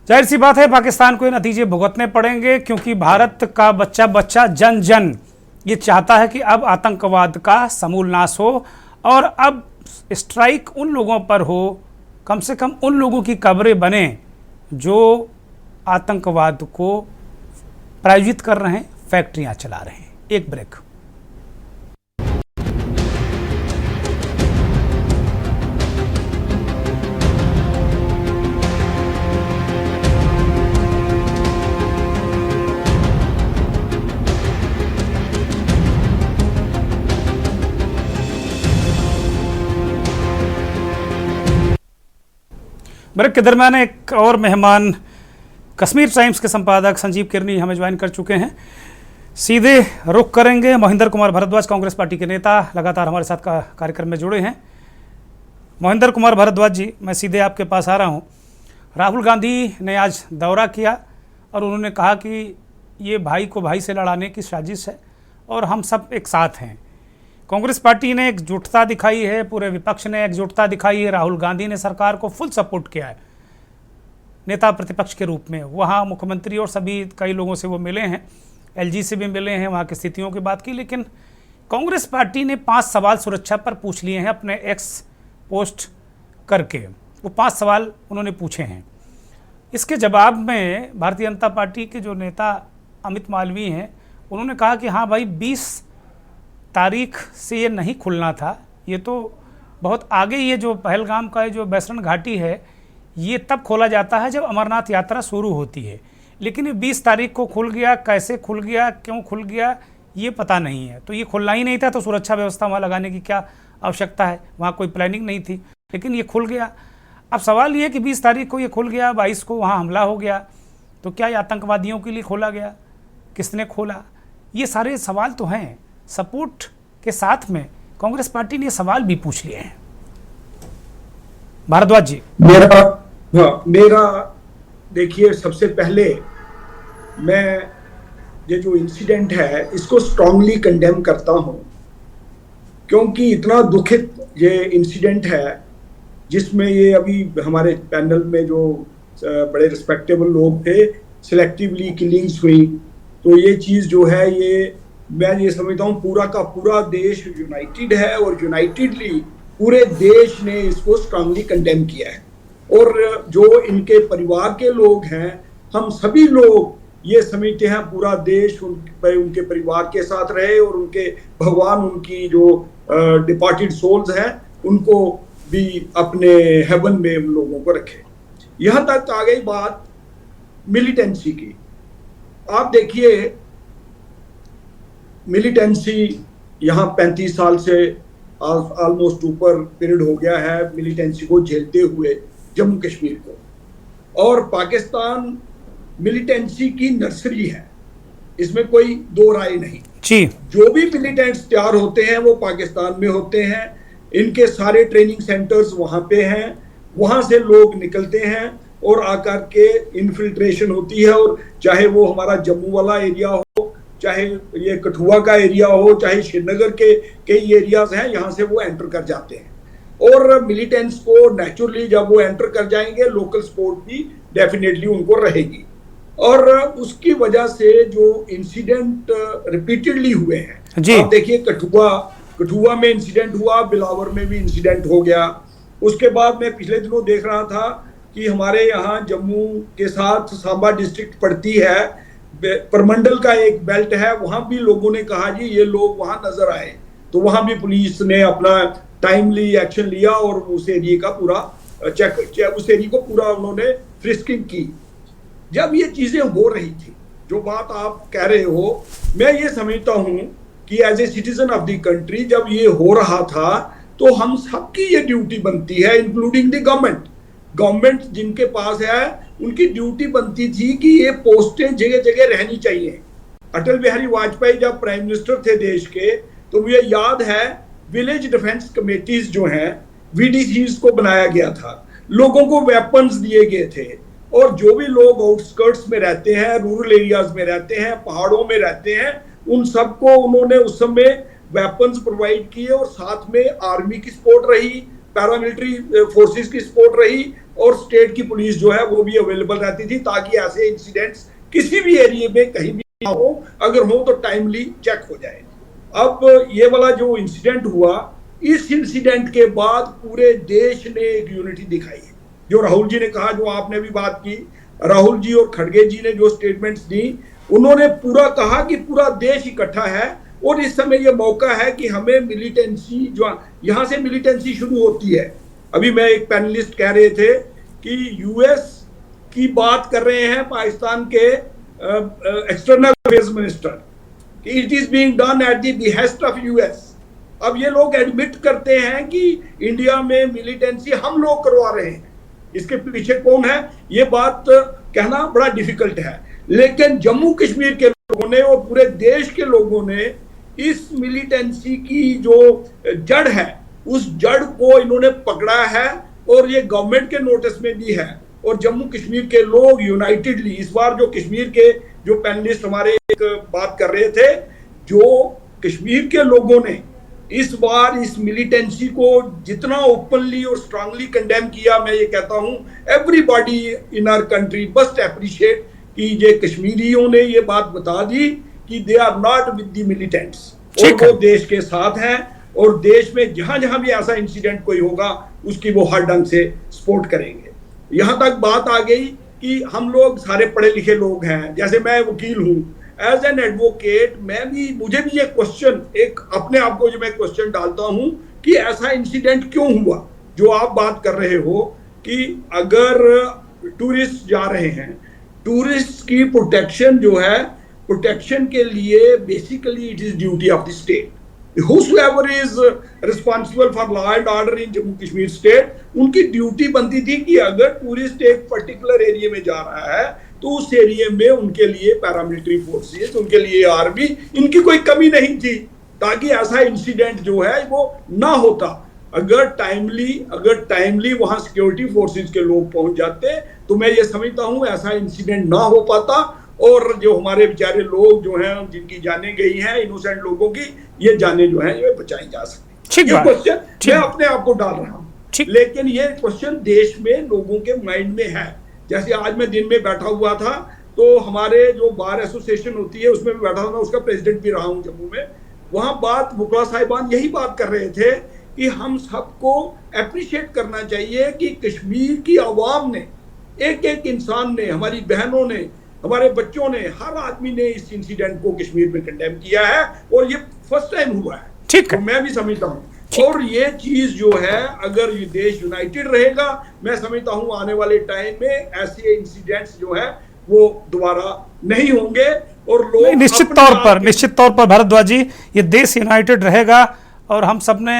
S1: जाहिर सी बात है पाकिस्तान को ये नतीजे भुगतने पड़ेंगे क्योंकि भारत का बच्चा बच्चा जन जन ये चाहता है कि अब आतंकवाद का समूल नाश हो और अब स्ट्राइक उन लोगों पर हो, कम से कम उन लोगों की कब्रें बने जो आतंकवाद को प्रायोजित कर रहे हैं, फैक्ट्रियां चला रहे हैं। एक ब्रेक। ब्रेक के दरमियान एक और मेहमान कश्मीर टाइम्स के संपादक संजीव किरनी हमें ज्वाइन कर चुके हैं। सीधे रुख करेंगे मोहिंदर कुमार भारद्वाज, कांग्रेस पार्टी के नेता, लगातार हमारे साथ कार्यक्रम में जुड़े हैं। मोहिंदर कुमार भारद्वाज जी, मैं सीधे आपके पास आ रहा हूं। राहुल गांधी ने आज दौरा किया और उन्होंने कहा कि ये भाई को भाई से लड़ाने की साजिश है और हम सब एक साथ हैं। कांग्रेस पार्टी ने एकजुटता दिखाई है, पूरे विपक्ष ने एकजुटता दिखाई है। राहुल गांधी ने सरकार को फुल सपोर्ट किया है नेता प्रतिपक्ष के रूप में। वहाँ मुख्यमंत्री और सभी कई लोगों से वो मिले हैं, एलजी से भी मिले हैं, वहाँ की स्थितियों की बात की। लेकिन कांग्रेस पार्टी ने 5 सवाल सुरक्षा पर पूछ लिए हैं अपने एक्स पोस्ट करके। वो 5 सवाल उन्होंने पूछे हैं। इसके जवाब में भारतीय जनता पार्टी के जो नेता अमित मालवीय हैं, उन्होंने कहा कि हाँ भाई 20 तारीख से ये नहीं खुलना था, ये तो बहुत आगे, ये जो पहलगाम का जो बैसरन घाटी है ये तब खोला जाता है जब अमरनाथ यात्रा शुरू होती है। लेकिन ये 20 तारीख को खुल गया, कैसे खुल गया, क्यों खुल गया, ये पता नहीं है। तो ये खुलना ही नहीं था तो सुरक्षा व्यवस्था वहाँ लगाने की क्या आवश्यकता है, वहाँ कोई प्लानिंग नहीं थी, लेकिन ये खुल गया। अब सवाल ये है कि 20 तारीख को ये खुल गया, 22 को वहाँ हमला हो गया, तो क्या ये आतंकवादियों के लिए खोला गया, किसने खोला, ये सारे सवाल तो हैं। सपोर्ट के साथ में कांग्रेस पार्टी ने सवाल भी पूछ लिए हैं। भारद्वाज जी,
S6: मेरा देखिए, सबसे पहले मैं ये जो इंसिडेंट है इसको स्ट्रांगली कंडेम करता हूं, क्योंकि इतना दुखित ये इंसिडेंट है जिसमें ये अभी हमारे पैनल में जो बड़े रिस्पेक्टेबल लोग थे, सिलेक्टिवली किलिंग्स हुई। तो ये चीज़ जो है, ये मैं ये समझता हूँ पूरा का पूरा देश यूनाइटेड है और यूनाइटेडली पूरे देश ने इसको स्ट्रांगली कंडेम किया है। और जो इनके परिवार के लोग हैं, हम सभी लोग ये समझते हैं पूरा देश उनके परिवार के साथ रहे और उनके भगवान, उनकी जो डिपार्टेड सोल्स हैं, उनको भी अपने हेवन में उन लोगों को रखे। यहाँ तक आ गई बात मिलिटेंसी की। आप देखिए, मिलिटेंसी यहाँ 35 साल से ऑलमोस्ट ऊपर पीरियड हो गया है मिलिटेंसी को झेलते हुए जम्मू कश्मीर को, और पाकिस्तान मिलिटेंसी की नर्सरी है, इसमें कोई दो राय नहीं
S1: जी। जो
S6: भी मिलिटेंट्स तैयार होते हैं वो पाकिस्तान में होते हैं, इनके सारे ट्रेनिंग सेंटर्स वहां पे हैं, वहां से लोग निकलते हैं और आकर के इन्फिल्ट्रेशन होती है। और चाहे वो हमारा जम्मू वाला एरिया हो, चाहे ये कठुआ का एरिया हो, चाहे श्रीनगर के कई एरियाज हैं, यहाँ से वो एंटर कर जाते हैं। और मिलिटेंट्स को नेचुरली जब वो एंटर कर जाएंगे, लोकल सपोर्ट भी डेफिनेटली उनको रहेगी। और उसकी वजह से जो इंसिडेंट रिपीटेडली हुए हैं, आप देखिए कठुआ में इंसिडेंट हुआ, बिलावर में भी इंसिडेंट हो गया। उसके बाद मैं पिछले दिनों देख रहा था कि हमारे यहाँ जम्मू के साथ सांबा डिस्ट्रिक्ट पड़ती है, परमंडल का एक बेल्ट है, वहां भी लोगों ने कहा जी ये लोग वहां नजर आए, तो वहां भी पुलिस ने अपना टाइमली एक्शन लिया और उस एरिया का पूरा उस एरिया को पूरा उन्होंने फ्रिस्किंग की। जब ये चीजें हो रही थी, जो बात आप कह रहे हो, मैं ये समझता हूं कि as a citizen of the country जब ये हो रहा था तो हम सबकी ये ड्यूटी बनती है, इंक्लूडिंग द गवर्नमेंट जिनके पास है, उनकी ड्यूटी बनती थी कि ये पोस्टें जगह जगह रहनी चाहिए। अटल बिहारी वाजपेयी जब प्राइम मिनिस्टर थे देश के, तो मुझे याद है विलेज डिफेंस कमेटीज जो हैं, VDCs को बनाया गया था, लोगों को वेपन्स दिए गए थे, और जो भी लोग आउटस्कर्ट्स में रहते हैं, रूरल एरियाज में रहते हैं, पहाड़ों में रहते हैं, उन सबको उन्होंने उस समय वेपन्स प्रोवाइड किए, और साथ में आर्मी की सपोर्ट रही, पैरामिलिट्री फोर्सेस की सपोर्ट रही, और स्टेट की पुलिस जो है वो भी अवेलेबल रहती थी, ताकि ऐसे इंसिडेंट्स किसी भी एरिया में कहीं भी ना हो, अगर हो तो टाइमली चेक हो जाए। अब ये वाला जो इंसिडेंट हुआ, इस इंसिडेंट के बाद पूरे देश ने एक यूनिटी दिखाई है। जो राहुल जी ने कहा, जो आपने भी बात की, राहुल जी और खड़गे जी ने जो स्टेटमेंट्स दी, उन्होंने पूरा कहा कि पूरा देश इकट्ठा है और इस समय ये मौका है कि हमें मिलिटेंसी, जो यहाँ से मिलिटेंसी शुरू होती है। अभी मैं एक पैनलिस्ट कह रहे थे कि यूएस की बात कर रहे हैं पाकिस्तान के एक्सटर्नल अफेयर्स मिनिस्टर कि it is being done at the behest of US. अब ये लोग एडमिट करते हैं कि इंडिया में मिलिटेंसी हम लोग करवा रहे हैं। इसके पीछे कौन है, ये बात कहना बड़ा डिफिकल्ट है। लेकिन जम्मू कश्मीर के लोगों ने और पूरे देश के लोगों ने इस मिलिटेंसी की जो जड़ है, उस जड़ को इन्होंने पकड़ा है और ये गवर्नमेंट के नोटिस में भी है। और जम्मू कश्मीर के लोग यूनाइटेडली इस बार जो कश्मीर के जो पैनलिस्ट हमारे एक बात कर रहे थे, जो कश्मीर के लोगों ने इस बार इस मिलिटेंसी को जितना ओपनली और स्ट्रांगली कंडेम किया, मैं ये कहता हूं everybody in our country must appreciate कि ये कश्मीरियों ने ये बात बता दी कि they are not with the militants, और वो देश के साथ हैं और देश में जहां जहां भी ऐसा इंसिडेंट कोई होगा उसकी वो हर ढंग से सपोर्ट करेंगे। यहां तक बात आ गई कि हम लोग सारे पढ़े लिखे लोग हैं, जैसे मैं वकील हूं, एज एन एडवोकेट मुझे भी ये क्वेश्चन एक अपने आप को जो मैं क्वेश्चन डालता हूं कि ऐसा इंसिडेंट क्यों हुआ जो आप बात कर रहे हो कि अगर टूरिस्ट जा रहे हैं, टूरिस्ट की प्रोटेक्शन जो है, प्रोटेक्शन के लिए basically it is duty of the state. Whosoever is responsible for law and order in Jammu Kashmir state, उनकी ड्यूटी बनती थी कि अगर टूरिस्ट एक पर्टिकुलर एरिया में जा रहा है तो उस एरिया में उनके लिए पैरामिलिट्री फोर्सेस, उनके लिए आर्मी, इनकी कोई कमी नहीं थी ताकि ऐसा इंसिडेंट जो है वो ना होता। अगर टाइमली वहां सिक्योरिटी फोर्सेस के लोग पहुंच जाते तो मैं ये समझता हूं ऐसा इंसिडेंट ना हो पाता और जो हमारे बेचारे लोग जो हैं जिनकी जानें गई हैं, इनोसेंट लोगों की ये जानें जो हैं ये बचाई जा सकती। ये क्वेश्चन मैं अपने आप को डाल रहा हूँ, लेकिन ये क्वेश्चन देश में लोगों के माइंड में है। जैसे आज मैं दिन में बैठा हुआ था तो हमारे जो बार एसोसिएशन होती है उसमें भी बैठा था, उसका प्रेसिडेंट भी रहा हूँ जम्मू में। वहां बात वकला साहिबान यही बात कर रहे थे कि हम सबको अप्रिशिएट करना चाहिए कि कश्मीर की आवाम ने, एक एक इंसान ने, हमारी बहनों ने, हमारे बच्चों ने, हर आदमी ने इस इंसिडेंट को कश्मीर में कंडेम किया है और ये फर्स्ट टाइम हुआ है।
S1: ठीक है,
S6: तो मैं भी समझता हूँ और ये चीज जो है अगर ये देश यूनाइटेड रहेगा, मैं समझता हूँ आने वाले टाइम में ऐसे इंसिडेंट्स जो है वो दोबारा नहीं होंगे और लोग
S1: निश्चित तौर पर भारद्वाज जी ये देश यूनाइटेड रहेगा और हम सब ने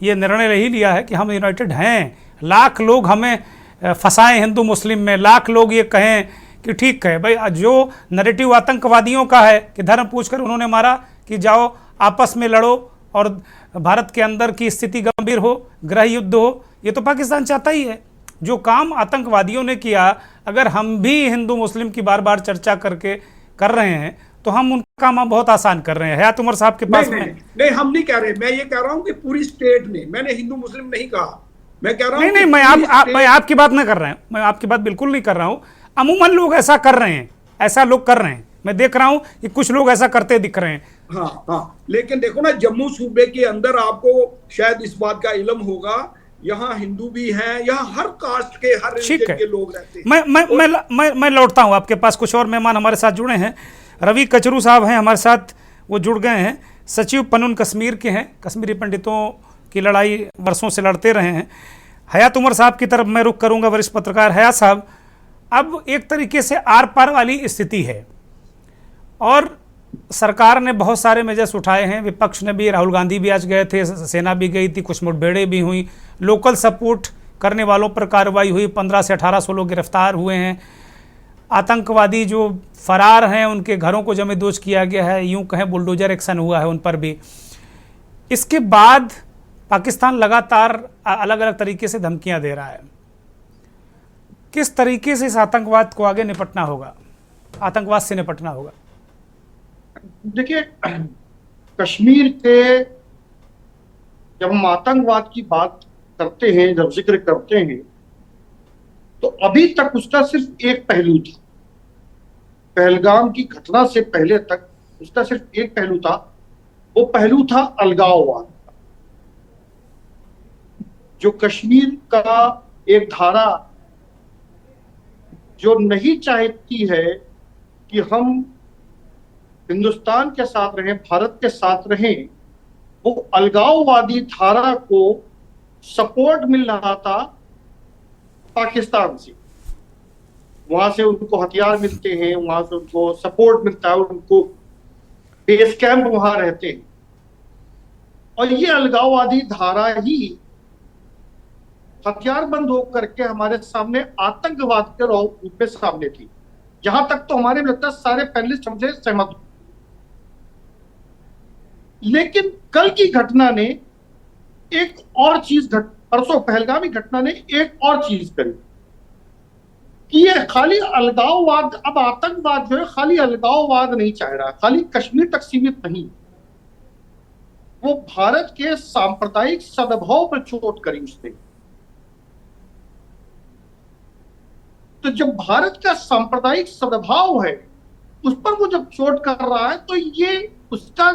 S1: ये निर्णय ही लिया है कि हम यूनाइटेड हैं। लाख लोग हमें फंसाएं हिंदू मुस्लिम में, लाख लोग ये कहें कि ठीक है भाई, जो नैरेटिव आतंकवादियों का है कि धर्म पूछकर उन्होंने मारा कि जाओ आपस में लड़ो और भारत के अंदर की स्थिति गंभीर हो, गृह युद्ध हो, ये तो पाकिस्तान चाहता ही है। जो काम आतंकवादियों ने किया, अगर हम भी हिंदू मुस्लिम की बार बार चर्चा करके कर रहे हैं तो हम उनका काम बहुत आसान कर रहे हैं। हयात उमर साहब के पास
S6: नहीं, हम नहीं कह रहे, मैं ये कह रहा हूं कि पूरी स्टेट में, मैंने हिंदू मुस्लिम नहीं कहा, मैं कह रहा हूं
S1: नहीं, मैं आपकी बात नहीं कर रहा हूं, मैं आपकी बात बिल्कुल नहीं कर रहा हूं। अमूमन लोग ऐसा कर रहे हैं, ऐसा लोग कर रहे हैं, मैं देख रहा हूं कि कुछ लोग ऐसा करते दिख रहे हैं।
S6: हाँ, लेकिन देखो ना, जम्मू सूबे के अंदर आपको शायद इस बात का इल्म होगा, यहाँ हिंदू भी हैं, यहाँ हर कास्ट के, हर रिलीजन के लोग रहते हैं।
S1: मैं लौटता हूँ आपके पास। कुछ और मेहमान हमारे साथ जुड़े हैं। रवि कचरू साहब हैं हमारे साथ, वो जुड़ गए हैं, सचिव पनुन कश्मीर के हैं, कश्मीरी पंडितों की लड़ाई वर्षों से लड़ते रहे हैं। हयात उमर साहब की तरफ मैं रुख करूंगा, वरिष्ठ पत्रकार। हयात साहब, अब एक तरीके से आर पार वाली स्थिति है और सरकार ने बहुत सारे मेजर्स उठाए हैं, विपक्ष ने भी, राहुल गांधी भी आज गए थे, सेना भी गई थी, कुछ मुठभेड़ें भी हुई, लोकल सपोर्ट करने वालों पर कार्रवाई हुई, 1500 से 1800 लोग गिरफ्तार हुए हैं, आतंकवादी जो फरार हैं उनके घरों को जमींदोज किया गया है, यूं कहें बुलडोजर एक्शन हुआ है उन पर भी। इसके बाद पाकिस्तान लगातार अलग अलग तरीके से धमकियां दे रहा है। किस तरीके से इस आतंकवाद को आगे निपटना होगा, आतंकवाद से निपटना होगा?
S7: देखिए, कश्मीर के जब हम आतंकवाद की बात करते हैं, जब जिक्र करते हैं, तो अभी तक उसका सिर्फ एक पहलू था। पहलगाम की घटना से पहले तक उसका सिर्फ एक पहलू था, वो पहलू था अलगाववाद, जो कश्मीर का एक धारा जो नहीं चाहती है कि हम हिंदुस्तान के साथ रहें, भारत के साथ रहें, वो अलगाववादी धारा को सपोर्ट मिल रहा था पाकिस्तान से। वहां से उनको हथियार मिलते हैं, वहां से उनको सपोर्ट मिलता है, उनको बेस कैंप वहां रहते हैं, और ये अलगाववादी धारा ही हथियारबंद होकर के हमारे सामने आतंकवाद के रूप में सामने थी। यहां तक तो हमारे लगता है सारे पैनलिस्ट हमसे सहमत हो। लेकिन कल की घटना ने एक और चीज परसों पहलगामी घटना ने एक और चीज करी कि ये खाली अलगाववाद, अब आतंकवाद जो है खाली अलगाववाद नहीं चाह रहा, खाली कश्मीर तक सीमित नहीं, वो भारत के सांप्रदायिक सद्भाव पर चोट करी उसने। तो जब भारत का सांप्रदायिक सद्भाव है उस पर वो जब चोट कर रहा है तो ये उसका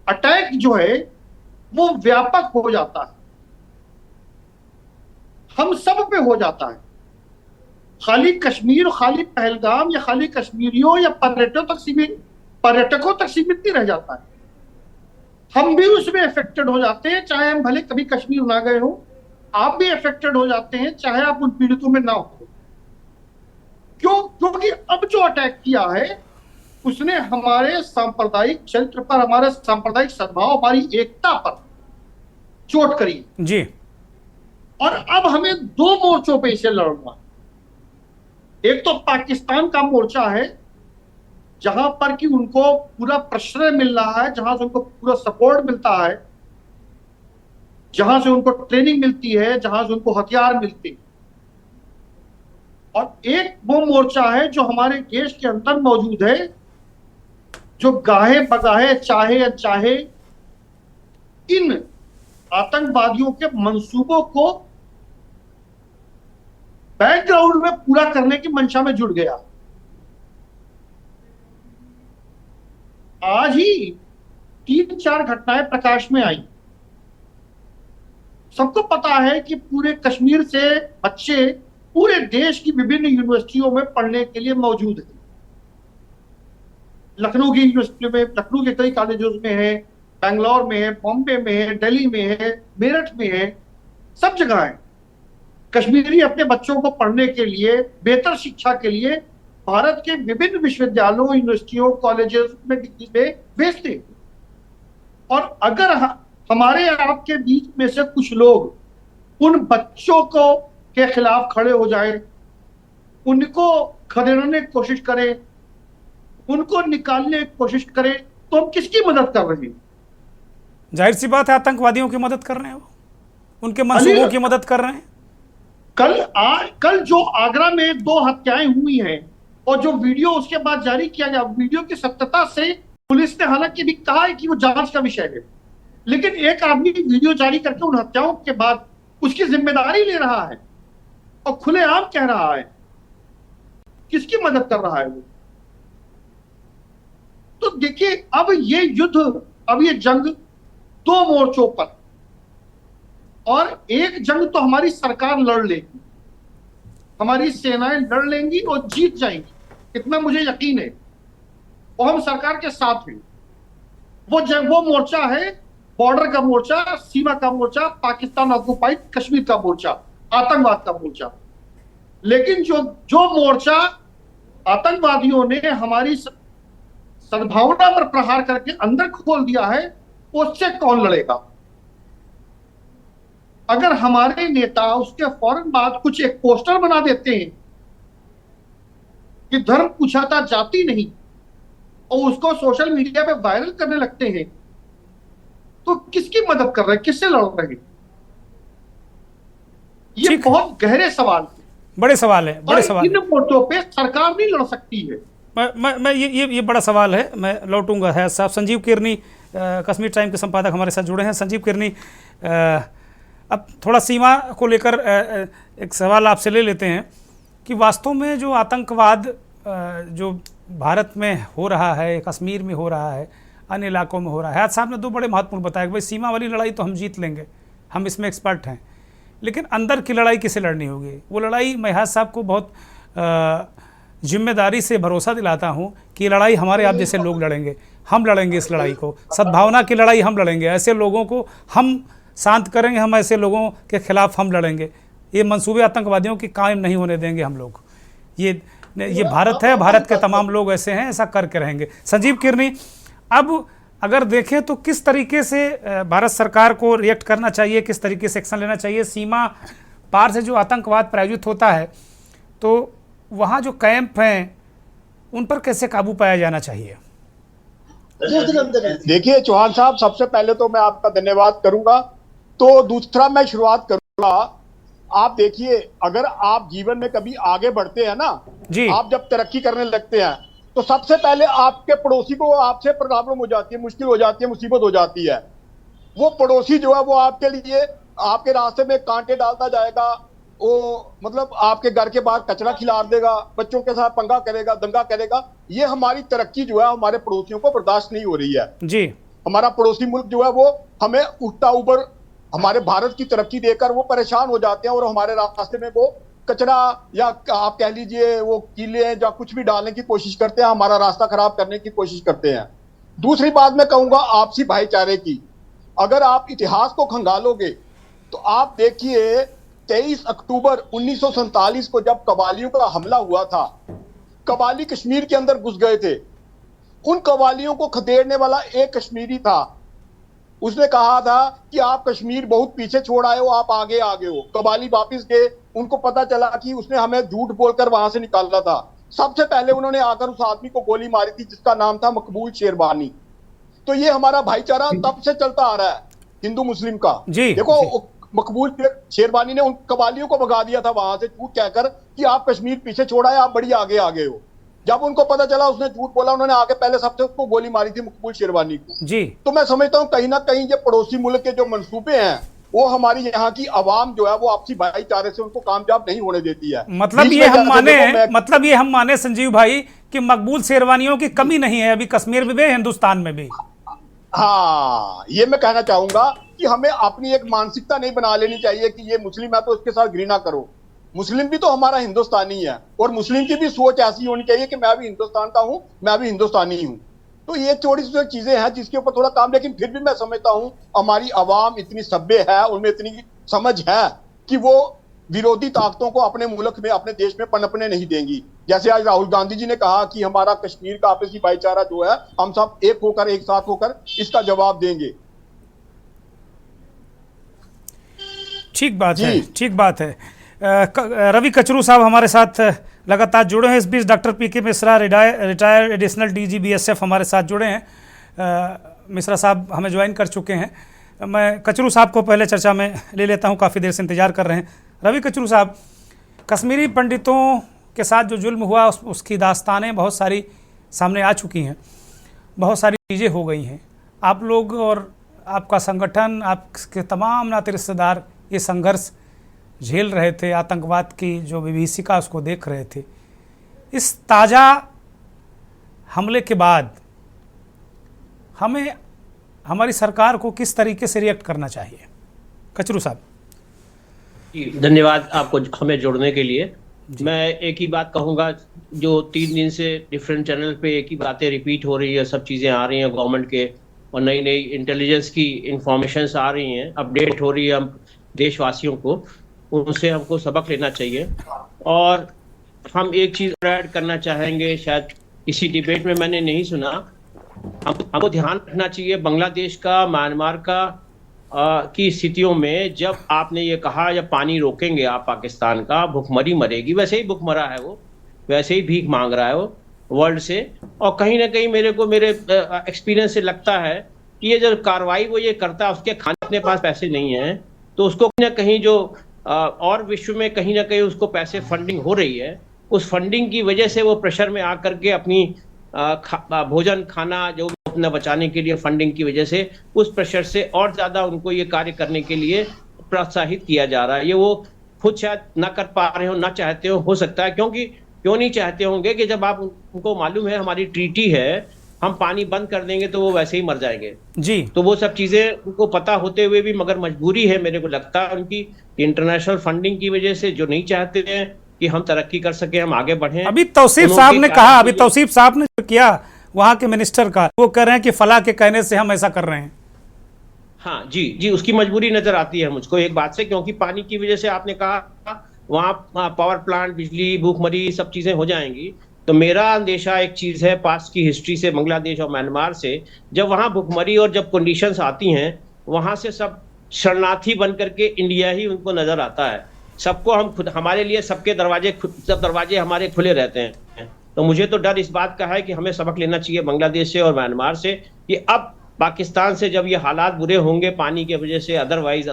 S7: अटैक जो है वो व्यापक हो जाता है, हम सब पे हो जाता है। खाली कश्मीर, खाली पहलगाम या खाली कश्मीरियों या पर्यटकों तक सीमित नहीं रह जाता है, हम भी उसमें अफेक्टेड हो जाते हैं, चाहे हम भले कभी कश्मीर ना गए हो, आप भी अफेक्टेड हो जाते हैं, चाहे आप उन पीड़ितों में ना हो। क्यों? क्योंकि अब जो अटैक किया है उसने हमारे सांप्रदायिक चरित्र पर, हमारे सांप्रदायिक सद्भाव, हमारी एकता पर चोट करी
S1: जी।
S7: और अब हमें दो मोर्चों पे इसे लड़ना। एक तो पाकिस्तान का मोर्चा है जहां पर कि उनको पूरा प्रश्रय मिल रहा है, जहां से उनको पूरा सपोर्ट मिलता है, जहां से उनको ट्रेनिंग मिलती है, जहां से उनको हथियार मिलते हैं। और एक वो मोर्चा है जो हमारे देश के अंदर मौजूद है, जो गाहे बगाहे, चाहे अनचाहे इन आतंकवादियों के मंसूबों को बैकग्राउंड में पूरा करने की मंशा में जुड़ गया। आज ही 3-4 घटनाएं प्रकाश में आई। सबको पता है कि पूरे कश्मीर से बच्चे पूरे देश की विभिन्न यूनिवर्सिटियों में पढ़ने के लिए मौजूद हैं। लखनऊ की यूनिवर्सिटी में, लखनऊ के कई कॉलेजों में है, बेंगलोर में है, बॉम्बे में है, दिल्ली में है, मेरठ में है, सब जगह है। कश्मीरी अपने बच्चों को पढ़ने के लिए, बेहतर शिक्षा के लिए भारत के विभिन्न विश्वविद्यालयों, यूनिवर्सिटियों, कॉलेजेस में भेजते। और अगर हमारे आपके बीच में से कुछ लोग उन बच्चों को के खिलाफ खड़े हो जाए, उनको खदेड़ने की कोशिश करें, उनको निकालने की कोशिश करें, तो हम किसकी मदद कर रहे हैं?
S1: जाहिर सी बात है आतंकवादियों की मदद कर रहे हैं, वो उनके मंसूबों की मदद कर रहे हैं।
S7: कल जो आगरा में 2 हत्याएं हुई हैं और जो वीडियो उसके बाद जारी किया गया, वीडियो की सत्यता से पुलिस ने हालांकि भी कहा है कि वो जांच का विषय है, लेकिन एक आदमी वीडियो जारी करके उन हत्याओं के बाद उसकी जिम्मेदारी ले रहा है और खुलेआम कह रहा है। किसकी मदद कर रहा है वो? तो देखिए, अब ये युद्ध, अब ये जंग 2 मोर्चों पर, और एक जंग तो हमारी सरकार लड़ लेगी, हमारी सेनाएं लड़ लेंगी और जीत जाएंगी, इतना मुझे यकीन है, और हम सरकार के साथ हैं। वो जंग, वो मोर्चा है बॉर्डर का मोर्चा, सीमा का मोर्चा, पाकिस्तान ऑक्युपाइड कश्मीर का मोर्चा, आतंकवाद का मोर्चा। लेकिन जो मोर्चा आतंकवादियों ने हमारी सद्भावना पर प्रहार करके अंदर खोल दिया है, उससे कौन लड़ेगा? अगर हमारे नेता उसके फौरन बाद कुछ एक पोस्टर बना देते हैं कि धर्म पूछाता जाति नहीं, और उसको सोशल मीडिया पे वायरल करने लगते हैं, तो किसकी मदद कर रहे हैं, किससे लड़ रहे हैं? ये बहुत गहरे सवाल है,
S1: बड़े सवाल है, बड़े सवाल।
S7: इन मोर्चों पे सरकार नहीं लड़ सकती है।
S1: मैं ये बड़ा सवाल है, मैं लौटूंगा है साहब। संजीव किरनी कश्मीर टाइम के संपादक हमारे साथ जुड़े हैं। संजीव किरनी, अब थोड़ा सीमा को लेकर एक सवाल आपसे ले लेते हैं कि वास्तव में जो आतंकवाद जो भारत में हो रहा है, कश्मीर में हो रहा है, अन्य इलाकों में हो रहा है, आज साहब ने 2 बड़े महत्वपूर्ण बताया कि भाई सीमा वाली लड़ाई तो हम जीत लेंगे, हम इसमें एक्सपर्ट हैं, लेकिन अंदर की लड़ाई किसे लड़नी होगी? वो लड़ाई मैं हाज साहब को बहुत जिम्मेदारी से भरोसा दिलाता हूँ कि लड़ाई हमारे आप जैसे लोग लड़ेंगे, हम लड़ेंगे इस लड़ाई को, सद्भावना की लड़ाई हम लड़ेंगे, ऐसे लोगों को हम शांत करेंगे, हम ऐसे लोगों के खिलाफ हम लड़ेंगे। ये मंसूबे आतंकवादियों की कायम नहीं होने देंगे हम लोग। ये भारत है, भारत के तमाम लोग ऐसे हैं, ऐसा करके रहेंगे। संजीव किरनी, अब अगर देखें तो किस तरीके से भारत सरकार को रिएक्ट करना चाहिए, किस तरीके से एक्शन लेना चाहिए? सीमा पार से जो आतंकवाद प्रायोजित होता है, तो वहाँ जो कैंप हैं उन पर कैसे काबू पाया जाना चाहिए?
S7: देखिए चौहान साहब, सबसे पहले तो मैं आपका धन्यवाद करूंगा। तो दूसरा मैं शुरुआत करूंगा, आप देखिए अगर आप जीवन में कभी आगे बढ़ते हैं ना
S1: जी,
S7: आप जब तरक्की करने लगते हैं तो सबसे पहले आपके पड़ोसी को आपसे प्रॉब्लम हो जाती है, मुश्किल हो जाती है, मुसीबत हो जाती है। वो पड़ोसी जो है वो आपके लिए आपके रास्ते में कांटे डालता जाएगा, वो मतलब आपके घर के बाहर कचरा खिलार देगा, बच्चों के साथ पंगा करेगा, दंगा करेगा। ये हमारी तरक्की जो है हमारे पड़ोसियों को बर्दाश्त नहीं हो रही है
S1: जी।
S7: हमारा पड़ोसी मुल्क जो है वो हमें उठता ऊपर हमारे भारत की तरक्की देकर वो परेशान हो जाते हैं और हमारे रास्ते में वो कचरा या आप कह लीजिए वो कीले या कुछ भी डालने की कोशिश करते हैं, हमारा रास्ता खराब करने की कोशिश करते हैं। दूसरी बात मैं कहूंगा आपसी भाईचारे की, अगर आप इतिहास को खंगालोगे तो आप देखिए 23 अक्टूबर 1947 को जब कबालियों का हमला हुआ था, कबाली कश्मीर के अंदर घुस गए थे। उन कबालियों को खदेड़ने वाला एक कश्मीरी था, उसने कहा था कि आप कश्मीर बहुत पीछे छोड़ आए हो, आप आगे आगे हो। कबाली वापस गए, उनको पता चला कि उसने हमें झूठ बोलकर वहां से निकाला था। सबसे पहले उन्होंने आकर उस आदमी को गोली मारी थी जिसका नाम था मकबूल शेरवानी। तो ये हमारा भाईचारा तब से चलता आ रहा है हिंदू मुस्लिम का।
S1: जी,
S7: देखो
S1: जी।
S7: मकबूल शेरवानी ने उन कबालियों को भगा दिया था वहां से झूठ कहकर कि आप कश्मीर पीछे छोड़ा है, आप बड़ी आगे आगे हो। जब उनको पता चला उसने झूठ बोला, उन्होंने आके पहले सबसे उसको गोली मारी थी मकबूल शेरवानी को।
S1: जी,
S7: तो मैं समझता हूँ कहीं ना कहीं ये पड़ोसी मुल्क के जो मंसूबे हैं वो हमारी यहाँ की आवाम जो है वो आपसी भाईचारे से उनको कामयाब नहीं होने देती है।
S1: मतलब ये हम माने संजीव भाई कि मकबूल शेरवानियों की कमी नहीं है अभी कश्मीर में भी, हिंदुस्तान में भी।
S7: हाँ, ये मैं कहना चाहूंगा कि हमें अपनी एक मानसिकता नहीं बना लेनी चाहिए कि ये मुस्लिम है तो उसके साथ घृणा करो। मुस्लिम भी तो हमारा हिंदुस्तानी है और मुस्लिम की भी सोच ऐसी होनी चाहिए कि मैं भी हिंदुस्तान का हूं, मैं भी हिंदुस्तानी हूं। तो ये थोड़ी सी चीजें हैं जिसके ऊपर थोड़ा काम, लेकिन फिर भी मैं समझता हूं हमारी आवाम इतनी सभ्य है, उनमें इतनी समझ है कि वो विरोधी ताकतों को अपने मुल्क में, अपने देश में पनपने नहीं देंगी। जैसे आज राहुल गांधी जी ने कहा कि हमारा कश्मीर का आपसी भाईचारा जो है हम सब एक होकर, एक साथ होकर इसका जवाब देंगे।
S1: ठीक बात है, ठीक बात है। रवि कचरू साहब हमारे साथ लगातार जुड़े हैं। इस बीच doctor PK Mishra retired additional DG BSF हमारे साथ जुड़े हैं। मिश्रा साहब हमें ज्वाइन कर चुके हैं। मैं कचरू साहब को पहले चर्चा में ले लेता हूं, काफ़ी देर से इंतजार कर रहे हैं। रवि कचरू साहब, कश्मीरी पंडितों के साथ जो जुल्म हुआ उसकी दास्तानें बहुत सारी सामने आ चुकी हैं, बहुत सारी चीज़ें हो गई हैं। आप लोग और आपका संगठन, आपके तमाम नाते रिश्तेदार ये संघर्ष झेल रहे थे, आतंकवाद की जो विभीषिका उसको देख रहे थे। इस ताज़ा हमले के बाद हमें, हमारी सरकार को किस तरीके से रिएक्ट करना चाहिए? कचरू साहब।
S8: धन्यवाद आपको हमें जोड़ने के लिए। मैं एक ही बात कहूँगा, जो 3 दिन से डिफरेंट चैनल पे एक ही बातें रिपीट हो रही है, सब चीज़ें आ रही हैं गवर्नमेंट के और नई नई इंटेलिजेंस की इंफॉर्मेशंस आ रही हैं, अपडेट हो रही है हम देशवासियों को, उनसे हमको सबक लेना चाहिए। और हम एक चीज़ ऐड करना चाहेंगे, शायद इसी डिबेट में मैंने नहीं सुना, हमको ध्यान रखना चाहिए बांग्लादेश का, म्यांमार का की स्थितियों में। जब आपने ये कहा जब पानी रोकेंगे आप पाकिस्तान का, भुखमरी मरेगी, वैसे ही भुख मरा है वो, वैसे ही भीख मांग रहा है वो वर्ल्ड से। और कहीं ना कहीं मेरे एक्सपीरियंस से लगता है कि ये जो कार्रवाई वो ये करता है, उसके खाने अपने पास पैसे नहीं हैं, तो उसको कहीं ना कहीं जो और विश्व में कहीं ना कहीं उसको पैसे फंडिंग हो रही है, उस फंडिंग की वजह से वो प्रेशर में आकर के अपनी भोजन खाना जो अपना बचाने के लिए फंडिंग की वजह से उस प्रेशर से और ज़्यादा उनको ये कार्य करने के लिए प्रोत्साहित किया जा रहा है। ये वो खुद शायद ना कर पा रहे हो, ना चाहते हो सकता है। क्यों नहीं चाहते होंगे कि जब आप उनको मालूम है हमारी ट्रीटी है, हम पानी बंद कर देंगे तो वो वैसे ही मर जाएंगे जी। तो वो सब चीज़ें उनको पता होते हुए भी मगर मजबूरी है, मेरे को लगता है उनकी इंटरनेशनल फंडिंग की वजह से, जो नहीं चाहते हैं कि हम तरक्की कर सके, हम आगे बढ़ें।
S1: अभी तौसीफ साहब ने कहा, अभी तौसीफ साहब ने जो किया वहां के मिनिस्टर का, वो कह रहे हैं कि फला के कहने से हम ऐसा कर रहे हैं।
S8: हाँ जी, उसकी मजबूरी नजर आती है मुझको एक बात से, क्योंकि पानी की वजह से आपने कहा वहाँ पावर प्लांट, बिजली, भूखमरी सब चीजें हो जाएंगी। तो मेरा अंदेशा एक चीज है पास्ट की हिस्ट्री से, बांग्लादेश और म्यांमार से, जब वहाँ भुखमरी और जब कंडीशंस आती हैं, वहां से सब शरणार्थी बन करके इंडिया ही उनको नजर आता है। सबको हम खुद, हमारे लिए सबके दरवाजे सब दरवाजे हमारे खुले रहते हैं। तो मुझे तो डर इस बात का है कि हमें सबक लेना चाहिए बांग्लादेश से और म्यांमार से कि अब पाकिस्तान से जब ये हालात बुरे होंगे पानी की वजह से अदरवाइज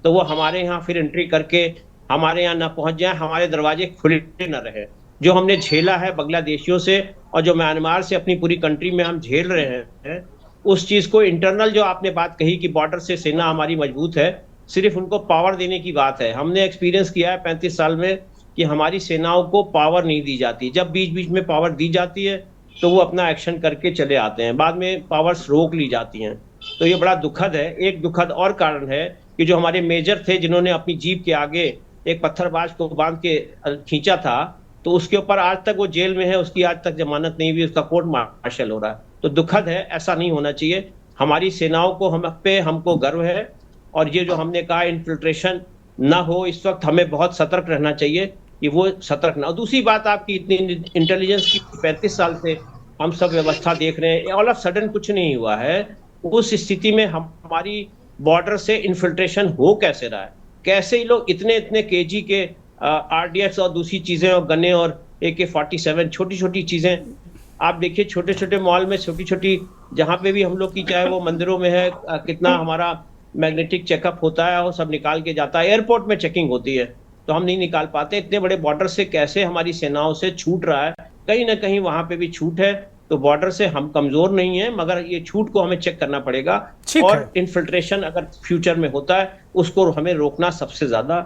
S8: तो वो हमारे यहाँ फिर एंट्री करके हमारे यहाँ ना पहुंच जाए, हमारे दरवाजे खुले न रहे। जो हमने झेला है बांग्लादेशियों से और जो म्यांमार से अपनी पूरी कंट्री में हम झेल रहे हैं, उस चीज को इंटरनल जो आपने बात कही कि बॉर्डर से सेना हमारी मजबूत है, सिर्फ उनको पावर देने की बात है। हमने एक्सपीरियंस किया है 35 साल में कि हमारी सेनाओं को पावर नहीं दी जाती। जब बीच बीच में पावर दी जाती है तो वो अपना एक्शन करके चले आते हैं, बाद में पावर्स रोक ली जाती हैं। तो ये बड़ा दुखद है। एक दुखद और कारण है कि जो हमारे मेजर थे जिन्होंने अपनी जीप के आगे एक पत्थरबाज को बांध के खींचा था, तो उसके ऊपर आज तक वो जेल में है, उसकी आज तक जमानत नहीं हुई, उसका कोर्ट मार्शल हो रहा है। तो दुखद है, ऐसा नहीं होना चाहिए। हमारी सेनाओं को हमको गर्व है और ये जो हमने कहा इन्फिल्ट्रेशन ना हो, इस वक्त हमें बहुत सतर्क रहना चाहिए कि वो सतर्क ना हो। दूसरी बात, आपकी इतनी इंटेलिजेंस की 35 साल से हम सब व्यवस्था देख रहे हैं, ऑल ऑफ सडन कुछ नहीं हुआ है। उस स्थिति में हमारी बॉर्डर से इन्फिल्ट्रेशन हो कैसे रहा है? कैसे ये लोग इतने इतने केजी के आरडीएक्स और दूसरी चीजें और गन्ने और AK-47 छोटी छोटी चीजें, आप देखिए छोटे छोटे मॉल में छोटी छोटी, जहां पे भी हम लोग की चाहे वो मंदिरों में है, कितना हमारा मैग्नेटिक चेकअप होता है और सब निकाल के जाता है। एयरपोर्ट में चेकिंग होती है तो हम नहीं निकाल पाते। इतने बड़े बॉर्डर से कैसे हमारी सेनाओं से छूट रहा है? कहीं ना कहीं वहां पे भी छूट है। तो बॉर्डर से हम कमजोर नहीं है, मगर ये छूट को हमें चेक करना पड़ेगा। और इन्फिल्ट्रेशन अगर फ्यूचर में होता है उसको हमें रोकना सबसे ज्यादा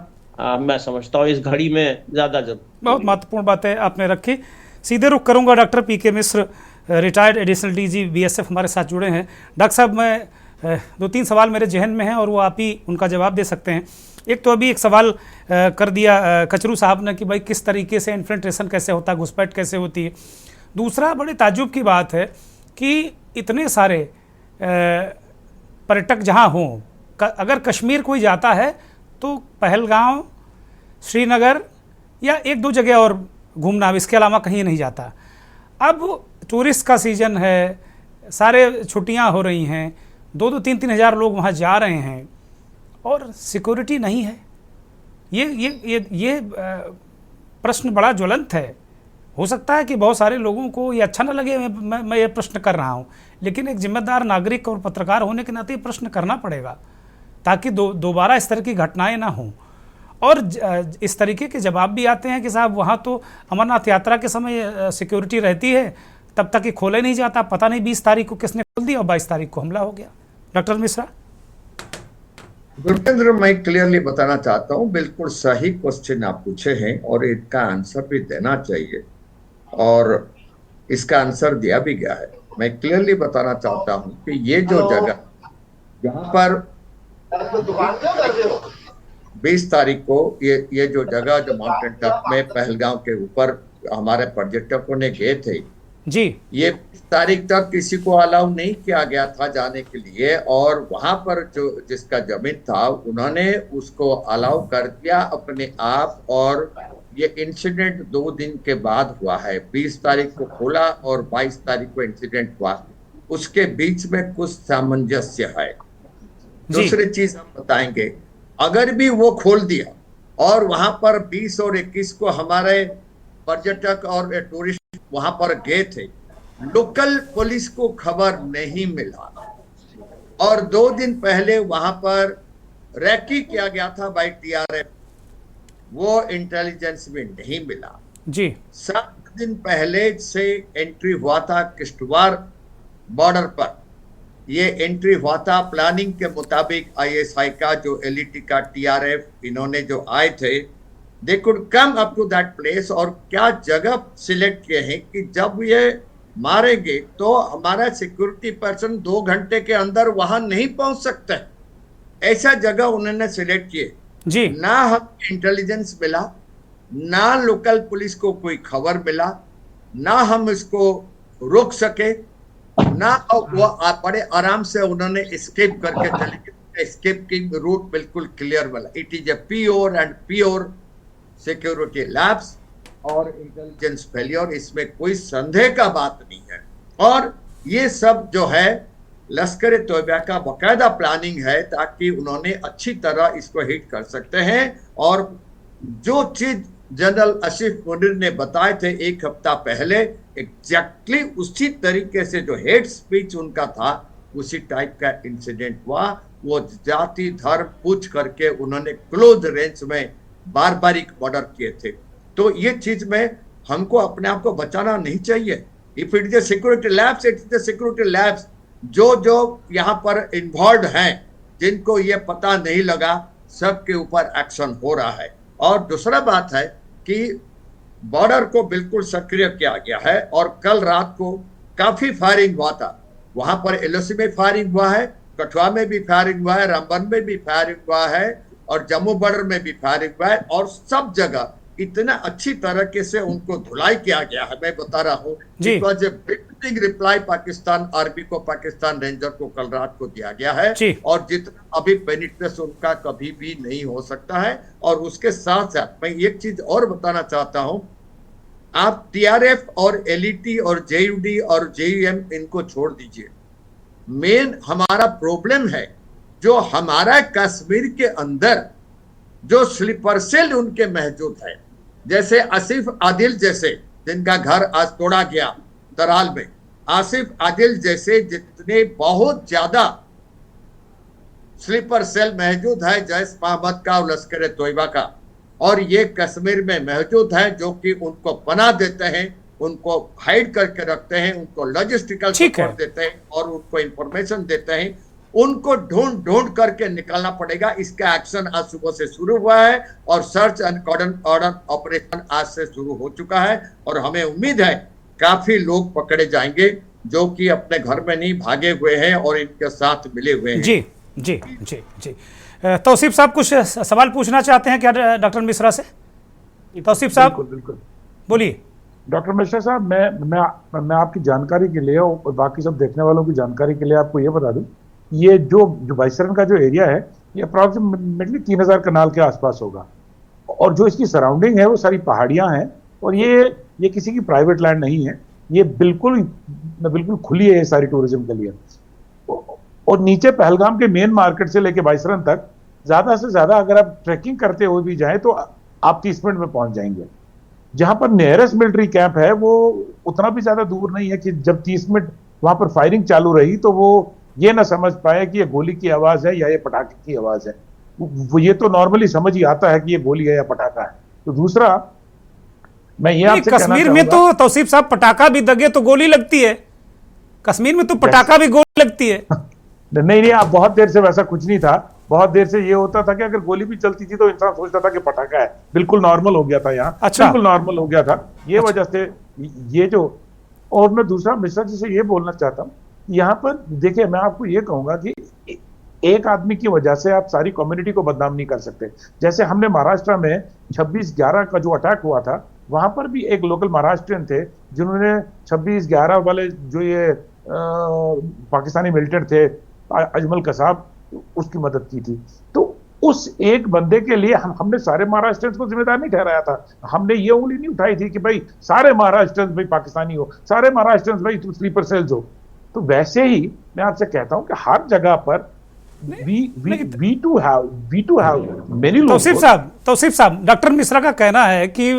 S8: मैं समझता हूँ इस घड़ी में ज्यादा जरूरी।
S1: बहुत महत्वपूर्ण बात है आपने रखी। सीधे रुख करूंगा डॉक्टर PK मिश्र, रिटायर्ड एडिशनल DG BSF हमारे साथ जुड़े हैं। डॉक्टर साहब, मैं 2-3 सवाल मेरे जहन में हैं और वो आप ही उनका जवाब दे सकते हैं। एक तो अभी एक सवाल कर दिया कचरू साहब ने कि भाई किस तरीके से इन्फिल्ट्रेशन कैसे होता है, घुसपैठ कैसे होती है। दूसरा, बड़े ताज्जुब की बात है कि इतने सारे पर्यटक जहाँ हों, अगर कश्मीर कोई जाता है तो पहलगांव, श्रीनगर या 1-2 जगह और घूमना, इसके अलावा कहीं नहीं जाता। अब टूरिस्ट का सीज़न है, सारे छुट्टियां हो रही हैं, 2-2, 3-3 हज़ार लोग वहां जा रहे हैं और सिक्योरिटी नहीं है। ये प्रश्न बड़ा ज्वलंत है। हो सकता है कि बहुत सारे लोगों को ये अच्छा ना लगे, मैं ये प्रश्न कर रहा हूँ, लेकिन एक जिम्मेदार नागरिक और पत्रकार होने के नाते प्रश्न करना पड़ेगा ताकि दोबारा इस तरह की घटनाएं ना हों। और इस तरीके के जवाब भी आते हैं कि साहब वहाँ तो अमरनाथ यात्रा के समय सिक्योरिटी रहती है, तब तक ये खोले नहीं जाता। पता नहीं 20 तारीख को किसने खोल दिया और 22 तारीख को हमला हो गया। डॉक्टर मिश्रा।
S9: गुरपेंद्र, मैं क्लियरली बताना चाहता हूँ, बिल्कुल सही क्वेश्चन आप पूछे हैं और इसका आंसर भी देना चाहिए और इसका आंसर दिया भी गया है। मैं क्लियरली बताना चाहता हूँ कि ये जो जगह जहाँ पर 20 तारीख को ये जो जगह जो माउंटेन टॉप में पहलगांव के ऊपर हमारे पर्यटकों ने गए थे
S1: जी, ये
S9: 20 तारीख तक किसी को अलाउ नहीं किया गया था जाने के लिए, और वहां पर जो जिसका जमीन था उन्होंने उसको अलाउ कर दिया अपने आप। और ये इंसिडेंट 2 दिन के बाद हुआ है। 20 तारीख को खोला और 22 तारीख को इंसिडेंट हुआ, उसके बीच में कुछ सामंजस्य है। दूसरी चीज हम बताएंगे, अगर भी वो खोल दिया और वहां पर 20 और 21 को हमारे पर्यटक और टूरिस्ट वहां पर गए थे, लोकल पुलिस को खबर नहीं मिला और 2 दिन पहले वहां पर रैकी किया गया था बाय TRF, वो इंटेलिजेंस में नहीं मिला
S1: जी।
S9: 7 दिन पहले से एंट्री हुआ था किश्तवाड़ बॉर्डर पर। ये एंट्री हुआ था प्लानिंग के मुताबिक। ISI का जो LET का TRF इन्होंने जो आए थे, they could come up to that place. और क्या जगह सिलेक्ट किए हैं कि जब ये मारेंगे तो हमारा सिक्योरिटी पर्सन 2 घंटे के अंदर वहां नहीं पहुंच सकते, ऐसा जगह उन्होंने सिलेक्ट किए
S1: जी।
S9: ना हम इंटेलिजेंस मिला, ना लोकल पुलिस को कोई खबर मिला, ना हम इसको रोक सके, ना वो बड़े आराम से उन्होंने एस्केप करके चले। एस्केप की रूट बिल्कुल क्लियर वाला। It is a pure and pure security lapse और इंटेलिजेंस फेलियर, इसमें कोई संदेह का बात नहीं है। और ये सब जो है लश्कर तोयबा का बाकायदा प्लानिंग है ताकि उन्होंने अच्छी तरह इसको हिट कर सकते हैं। और जो चीज जनरल आसिफ मुनीर ने बताए थे एक हफ्ता पहले, एग्जैक्टली उसी तरीके से जो हेट स्पीच उनका था, उसी टाइप का इंसिडेंट हुआ। वो जाति धर्म पूछ करके उन्होंने क्लोज रेंज में बारबारिक मर्डर किए थे। तो ये चीज में हमको अपने आप को बचाना नहीं चाहिए। If it is a security labs, it is a security labs. जो यहाँ पर इन्वॉल्व हैं, जिनको ये पता नहीं लगा, सबके ऊपर एक्शन हो रहा है। और दूसरा बात है कि बॉर्डर को बिल्कुल सक्रिय किया गया है और कल रात को काफी फायरिंग हुआ था। वहां पर एलओसी में फायरिंग हुआ है, कठुआ में भी फायरिंग हुआ है, रामबन में भी फायरिंग हुआ है और जम्मू बॉर्डर में भी फायरिंग हुआ है। और सब जगह इतना अच्छी तरीके से उनको धुलाई किया गया है। मैं बता रहा हूँ, it was a big reply Pakistan army को, पाकिस्तान रेंजर को कल रात को दिया गया है। और जितना अभी पेनिट्रेशन उनका कभी भी नहीं हो सकता है। और उसके साथ साथ मैं एक चीज और बताना चाहता हूँ, आप टीआरएफ और एलईटी और जेयूडी और जेयूएम इनको छोड़ दीजिए। मेन हमारा प्रॉब्लम है जो हमारा कश्मीर के अंदर जो स्लीपर सेल उनके मौजूद है, जैसे आसिफ आदिल जैसे जिनका घर आज तोड़ा गया तराल में, आसिफ आदिल जैसे जितने बहुत ज्यादा स्लीपर सेल मौजूद है जैश मोहम्मद का और लश्कर तोयबा का, और ये कश्मीर में मौजूद है, जो कि उनको बना देते हैं, उनको हाइड करके रखते हैं, उनको लॉजिस्टिकल सपोर्ट देते हैं और उनको इंफॉर्मेशन देते हैं। उनको ढूंढ करके निकालना पड़ेगा। इसका एक्शन आज सुबह से शुरू हुआ है और सर्च एंड कॉर्डन ऑपरेशन आज से शुरू हो चुका है। और हमें उम्मीद है काफी लोग पकड़े जाएंगे जो कि अपने घर में नहीं भागे हुए हैं और इनके साथ मिले हुए हैं।
S1: जी जी जी जी। तौसीफ साहब कुछ सवाल पूछना चाहते हैं क्या डॉक्टर मिश्रा से? तौसीफ साहब
S4: बिल्कुल बोलिए। डॉक्टर मिश्रा साहब, मैं आपकी जानकारी के लिए और बाकी सब देखने वालों की जानकारी के लिए आपको ये बता दूं, ये जो वाइसरन का जो एरिया है, ये अप्रॉक्सीमेटली 3000 कनाल के आसपास होगा। और जो इसकी सराउंडिंग है वो सारी पहाड़ियां हैं और ये किसी की प्राइवेट लैंड नहीं है। ये बिल्कुल खुली है ये सारी टूरिज्म के लिए। और नीचे पहलगाम के मेन मार्केट से लेके वाइसरन तक ज्यादा से ज्यादा अगर आप ट्रैकिंग करते हुए भी जाएं तो आप 30 मिनट में पहुंच जाएंगे। जहां पर नियरेस्ट मिलिट्री कैंप है वो उतना भी ज्यादा दूर नहीं है कि जब 30 मिनट वहां पर फायरिंग चालू रही तो वो ये ना समझ पाए कि ये गोली की आवाज है या ये पटाखे की आवाज है। वो ये तो नॉर्मली समझ ही आता है कि ये गोली है या पटाखा है। तो दूसरा, मैं ये आपसे
S1: कश्मीर में तो तौसीफ साहब पटाखा भी दगे तो गोली लगती है। कश्मीर में तो पटाखा भी गोली लगती है।
S4: नहीं, आप बहुत देर से वैसा कुछ नहीं था। बहुत देर से ये होता था कि अगर गोली भी चलती थी तो इंसान सोचता था कि पटाखा है। बिल्कुल नॉर्मल हो गया था यहाँ।
S1: अच्छा।
S4: बिल्कुल नॉर्मल हो गया था। ये वजह से ये जो, और मैं दूसरा मिश्रा जी से ये बोलना चाहता हूँ, यहाँ पर देखिए मैं आपको ये कहूंगा कि एक आदमी की वजह से आप सारी कम्युनिटी को बदनाम नहीं कर सकते। जैसे हमने महाराष्ट्र में 26/11 का जो अटैक हुआ था, वहां पर भी एक लोकल महाराष्ट्रियन थे जिन्होंने 26/11 वाले जो ये पाकिस्तानी मिलिटेंट थे अजमल कसाब, उसकी मदद की थी। तो उस एक बंदे के लिए हमने सारे महाराष्ट्रियंस को जिम्मेदार नहीं ठहराया था। हमने ये उंगली नहीं उठाई थी कि भाई सारे महाराष्ट्रियंस भाई पाकिस्तानी हो, सारे महाराष्ट्रियंस भाई स्लीपर सेल्स हो। तो वैसे ही मैं आपसे कहता हूं कि हर जगह पर we too have many लोग।
S1: तौसीफ साहब, डॉक्टर मिश्रा का कहना है कि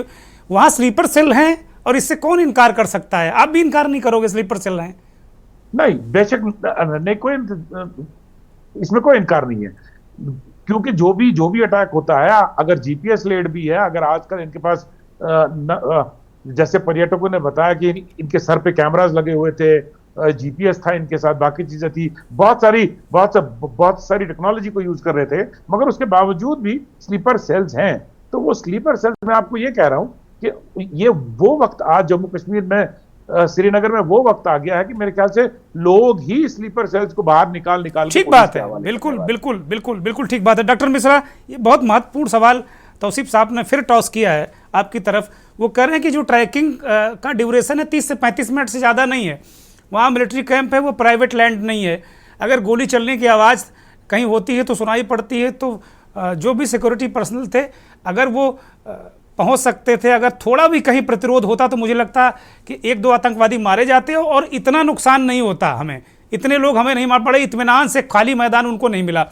S1: वहां स्लीपर सेल हैं और इससे कौन इनकार कर सकता है? आप भी इनकार नहीं करोगे स्लीपर सेल हैं?
S4: नहीं, बेशक नहीं, कोई इसमें कोई इनकार नहीं है, क्योंकि जो भी अटैक होता है, अगर जीपीएस लेड भी है, अगर आजकल इनके पास जैसे पर्यटकों ने बताया कि इनके सर पे कैमरास लगे हुए थे, जीपीएस था इनके साथ, बाकी चीजें थी, बहुत सारी टेक्नोलॉजी को यूज कर रहे थे, मगर उसके बावजूद भी स्लीपर सेल्स हैं। तो वो स्लीपर सेल्स, मैं आपको ये कह रहा हूं कि ये वो वक्त आज जम्मू कश्मीर में, श्रीनगर में वो वक्त आ गया है कि मेरे ख्याल से लोग ही स्लीपर सेल्स को बाहर निकाल
S1: ठीक बात है। बिल्कुल ठीक बात है। डॉक्टर मिश्रा, ये बहुत महत्वपूर्ण सवाल तौसीफ साहब ने फिर टॉस किया है आपकी तरफ। वो कह रहे हैं कि जो ट्रैकिंग का ड्यूरेशन है 30 से 35 मिनट से ज़्यादा नहीं है। वहाँ मिलिट्री कैंप है, वो प्राइवेट लैंड नहीं है। अगर गोली चलने की आवाज़ कहीं होती है तो सुनाई पड़ती है, तो जो भी सिक्योरिटी पर्सनल थे अगर वो पहुंच सकते थे, अगर थोड़ा भी कहीं प्रतिरोध होता तो मुझे लगता कि 1-2 आतंकवादी मारे जाते और इतना नुकसान नहीं होता। हमें इतने लोग हमें नहीं मार पड़े, इत्मीनान से खाली मैदान उनको नहीं मिला।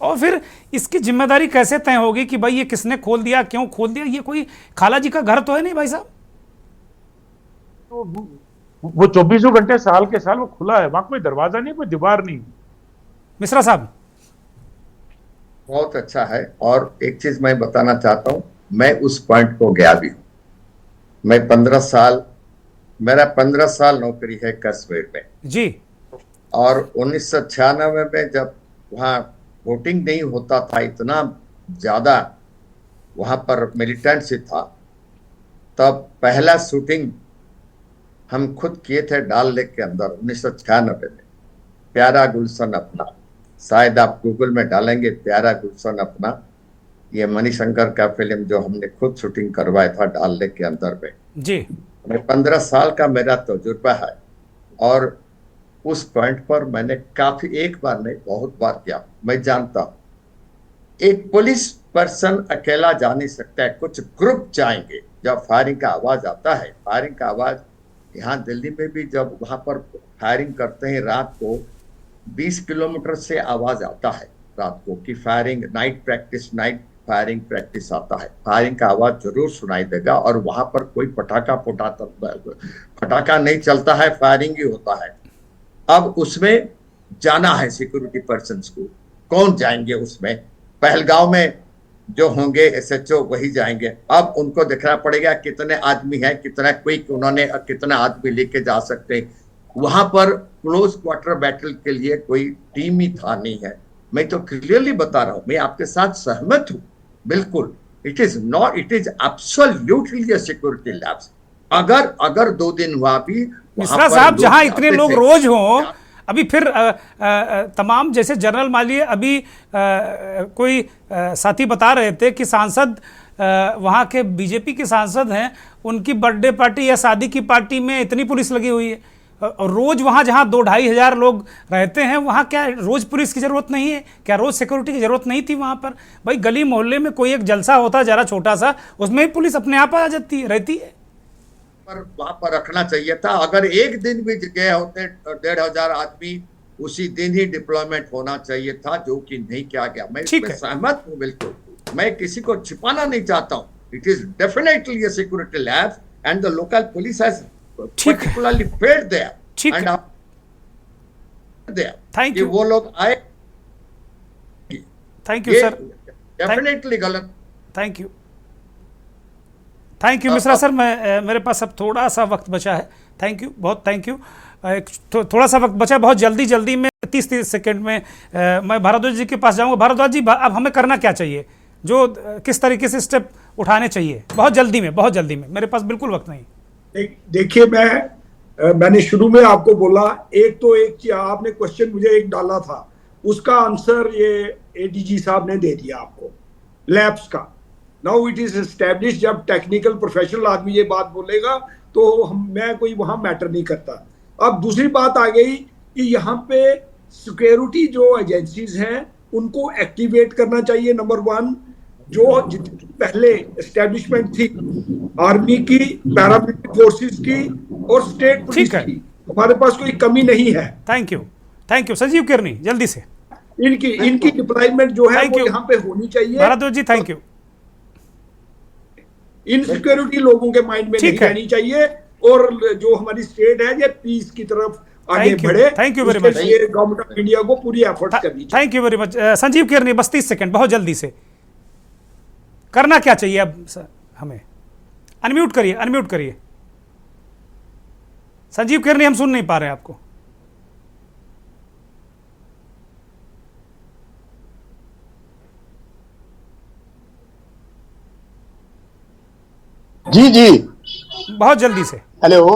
S1: और फिर इसकी जिम्मेदारी कैसे तय होगी कि भाई ये किसने खोल दिया, क्यों खोल दिया? ये कोई खाला जी का घर तो है नहीं भाई साहब।
S4: तो वो 24 घंटे साल के साल वो खुला है, वहां कोई दरवाजा नहीं, कोई दीवार नहीं।
S1: मिश्रा साहब
S9: बहुत अच्छा है। और एक चीज मैं बताना चाहता हूं, मैं उस पॉइंट को गया भी हूं। मैं 15 साल, मेरा 15 साल नौकरी है कश्मीर में
S1: जी।
S9: और 1996 में जब वहाँ वोटिंग नहीं होता था, इतना ज्यादा वहां पर मिलिटेंट्स था, तब पहला शूटिंग हम खुद किए थे डाल लेक के अंदर 1996 में। प्यारा गुलशन अपना, शायद आप गूगल में डालेंगे प्यारा गुलशन अपना, ये मणिशंकर का फिल्म जो हमने खुद शूटिंग करवाया था डाल लेक के अंदर में
S1: जी।
S9: मैं 15 साल का मेरा तजुर्बा है। और उस पॉइंट पर मैंने काफी, एक बार नहीं बहुत बार किया। मैं जानता हूं एक पुलिस पर्सन अकेला जा नहीं सकता है, कुछ ग्रुप जाएंगे। जब फायरिंग का आवाज आता है, फायरिंग का आवाज यहाँ दिल्ली में भी जब वहां पर फायरिंग करते हैं रात को 20 किलोमीटर से आवाज आता है रात को कि फायरिंग, नाइट फायरिंग प्रैक्टिस आता है। फायरिंग का आवाज जरूर सुनाई देगा और वहां पर कोई फटाका नहीं चलता है, फायरिंग ही होता है। अब उसमें जाना है सिक्योरिटी पर्सन्स को, कौन जाएंगे उसमें? पहलगांव में जो होंगे एसएचओ वही जाएंगे। अब उनको देखना पड़ेगा कितने आदमी हैं, कितना क्विक उन्होंने कितना आदमी लेके जा सकते हैं। वहां पर क्लोज क्वार्टर बैटल के लिए कोई टीम ही था नहीं है। मैं तो क्लियरली बता रहा हूं, मैं आपके साथ सहमत हूं बिल्कुल। It is absolutely a security lapse. अगर 2 दिन हुआ भी
S1: मिश्रा साहब, जहां इतने लोग रोज हों, अभी फिर तमाम जैसे जनरल मालिए अभी कोई साथी बता रहे थे कि सांसद वहाँ के बीजेपी के सांसद हैं, उनकी बर्थडे पार्टी या शादी की पार्टी में इतनी पुलिस लगी हुई है। और रोज वहाँ जहाँ 2-2.5 हजार लोग रहते हैं, वहाँ क्या रोज पुलिस की जरूरत नहीं है? क्या रोज सिक्योरिटी की जरूरत नहीं थी वहाँ पर? भाई गली मोहल्ले में कोई एक जलसा होता है जरा छोटा सा, उसमें ही पुलिस अपने आप आ जाती है, रहती है।
S9: पर वहां पर रखना चाहिए था। अगर एक दिन भी गए होते 1,500 आदमी, उसी दिन ही डिप्लॉयमेंट होना चाहिए था, जो कि नहीं किया गया। मैं सहमत हूँ बिल्कुल, मैं किसी को छिपाना नहीं चाहता हूँ। It is definitely a security labs and the local police has particularly paid there and there
S1: thank you.
S9: वो लोग आए।
S1: थैंक यू सर,
S9: डेफिनेटली गलत।
S1: Thank you Mishra sir. मैं मेरे पास अब थोड़ा सा वक्त बचा है। थैंक यू, बहुत थैंक यू। एक थोड़ा सा वक्त बचा है, बहुत जल्दी में 30 सेकंड में मैं भारद्वाज जी के पास जाऊंगा। भारद्वाज जी, अब हमें करना क्या चाहिए, जो किस तरीके से स्टेप उठाने चाहिए? बहुत जल्दी में, मेरे पास बिल्कुल वक्त नहीं।
S6: देखिए, मैंने शुरू में आपको बोला, एक आपने क्वेश्चन मुझे एक डाला था, उसका आंसर ये एडीजी साहब ने दे दिया आपको, लैब्स का। नाउ इट इज एस्टैब्लिश, जब टेक्निकल प्रोफेशनल आदमी ये बात बोलेगा तो मैं कोई वहां मैटर नहीं करता। अब दूसरी बात आ गई कि यहाँ पे सिक्योरिटी जो एजेंसीज हैं उनको एक्टिवेट करना चाहिए। नंबर 1, जो पहले एस्टेब्लिशमेंट थी आर्मी की, पैरामिलिट्री फोर्सेस की और स्टेट पुलिस की, हमारे पास कोई कमी नहीं है।
S1: थैंक यू संजीव किरनी, जल्दी से
S6: इनकी डिप्लॉयमेंट जो है वो यहाँ पे होनी चाहिए।
S1: भारद्वाज जी थैंक यू।
S6: इनसिक्योरिटी लोगों के माइंड में नहीं रहनी चाहिए, और जो हमारी स्टेट है ये पीस की तरफ आगे बढ़े।
S1: Thank you very much.
S6: Government of India को पूरी एफर्ट करनी चाहिए।
S1: Thank you very much. Sanjeev Kirni, बस 30 सेकंड, बहुत जल्दी से। करना क्या चाहिए अब हमें? अनम्यूट करिए संजीव किरनी, हम सुन नहीं पा रहे हैं आपको।
S10: जी
S1: बहुत जल्दी से।
S10: हेलो,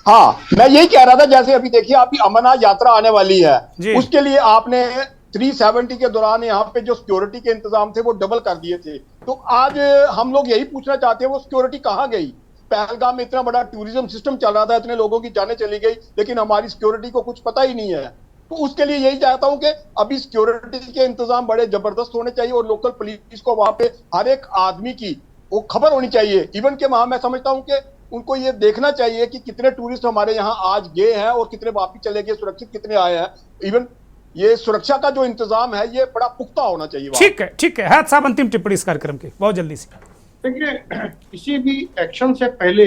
S10: हाँ, मैं यही कह रहा था, जैसे अभी देखिए अभी अमरनाथ यात्रा आने वाली है, उसके लिए आपने 370 के दौरान यहाँ पे जो सिक्योरिटी के इंतजाम थे वो डबल कर दिए थे। तो आज हम लोग यही पूछना चाहते हैं, वो सिक्योरिटी कहाँ गई? पहलगाम में इतना बड़ा टूरिज्म सिस्टम चल रहा था, इतने लोगों की जानें चली गई, लेकिन हमारी सिक्योरिटी को कुछ पता ही नहीं है। तो उसके लिए यही चाहता हूं कि अभी सिक्योरिटी के इंतजाम बड़े जबरदस्त होने चाहिए और लोकल पुलिस को वहां पे हर एक आदमी की वो खबर होनी चाहिए। इवन के वहां मैं समझता हूं कि उनको ये देखना चाहिए कि कितने टूरिस्ट हमारे यहाँ आज गए हैं और कितने वापिस चले गए, सुरक्षित कितने आए हैं। इवन ये सुरक्षा का जो इंतजाम है ये बड़ा पुख्ता होना चाहिए।
S1: ठीक है हैत साहब, अंतिम टिप्पणी इस कार्यक्रम की बहुत जल्दी से।
S7: देखिए, किसी भी एक्शन से पहले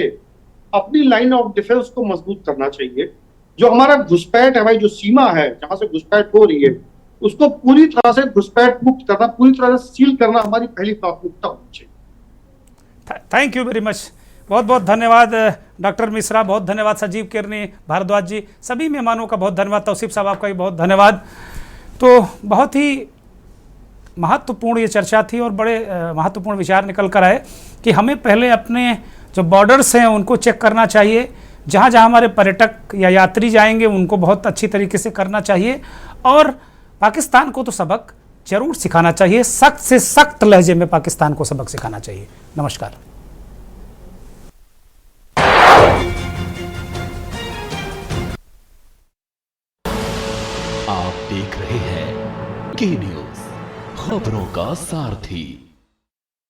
S7: अपनी लाइन ऑफ डिफेंस को मजबूत करना चाहिए। जो हमारा घुसपैठ है भाई, जो सीमा है जहां से घुसपैठ हो रही है, उसको पूरी तरह से घुसपैठ मुक्त करना, पूरी तरह से सील करना हमारी पहली प्राथमिकता होनी चाहिए।
S1: थैंक यू वेरी मच, बहुत बहुत धन्यवाद डॉक्टर मिश्रा, बहुत धन्यवाद सजीव किरनी, भारद्वाज जी, सभी मेहमानों का बहुत धन्यवाद, तौसीफ साहब आपका भी बहुत धन्यवाद। तो बहुत ही महत्वपूर्ण ये चर्चा थी और बड़े महत्वपूर्ण विचार निकल कर आए कि हमें पहले अपने जो बॉर्डर्स हैं उनको चेक करना चाहिए, जहाँ जहाँ हमारे पर्यटक या यात्री जाएंगे उनको बहुत अच्छी तरीके से करना चाहिए, और पाकिस्तान को तो सबक जरूर सिखाना चाहिए, सख्त से सख्त लहजे में पाकिस्तान को सबक सिखाना चाहिए। नमस्कार।
S11: आप देख रहे हैं के न्यूज़, खबरों का सारथी।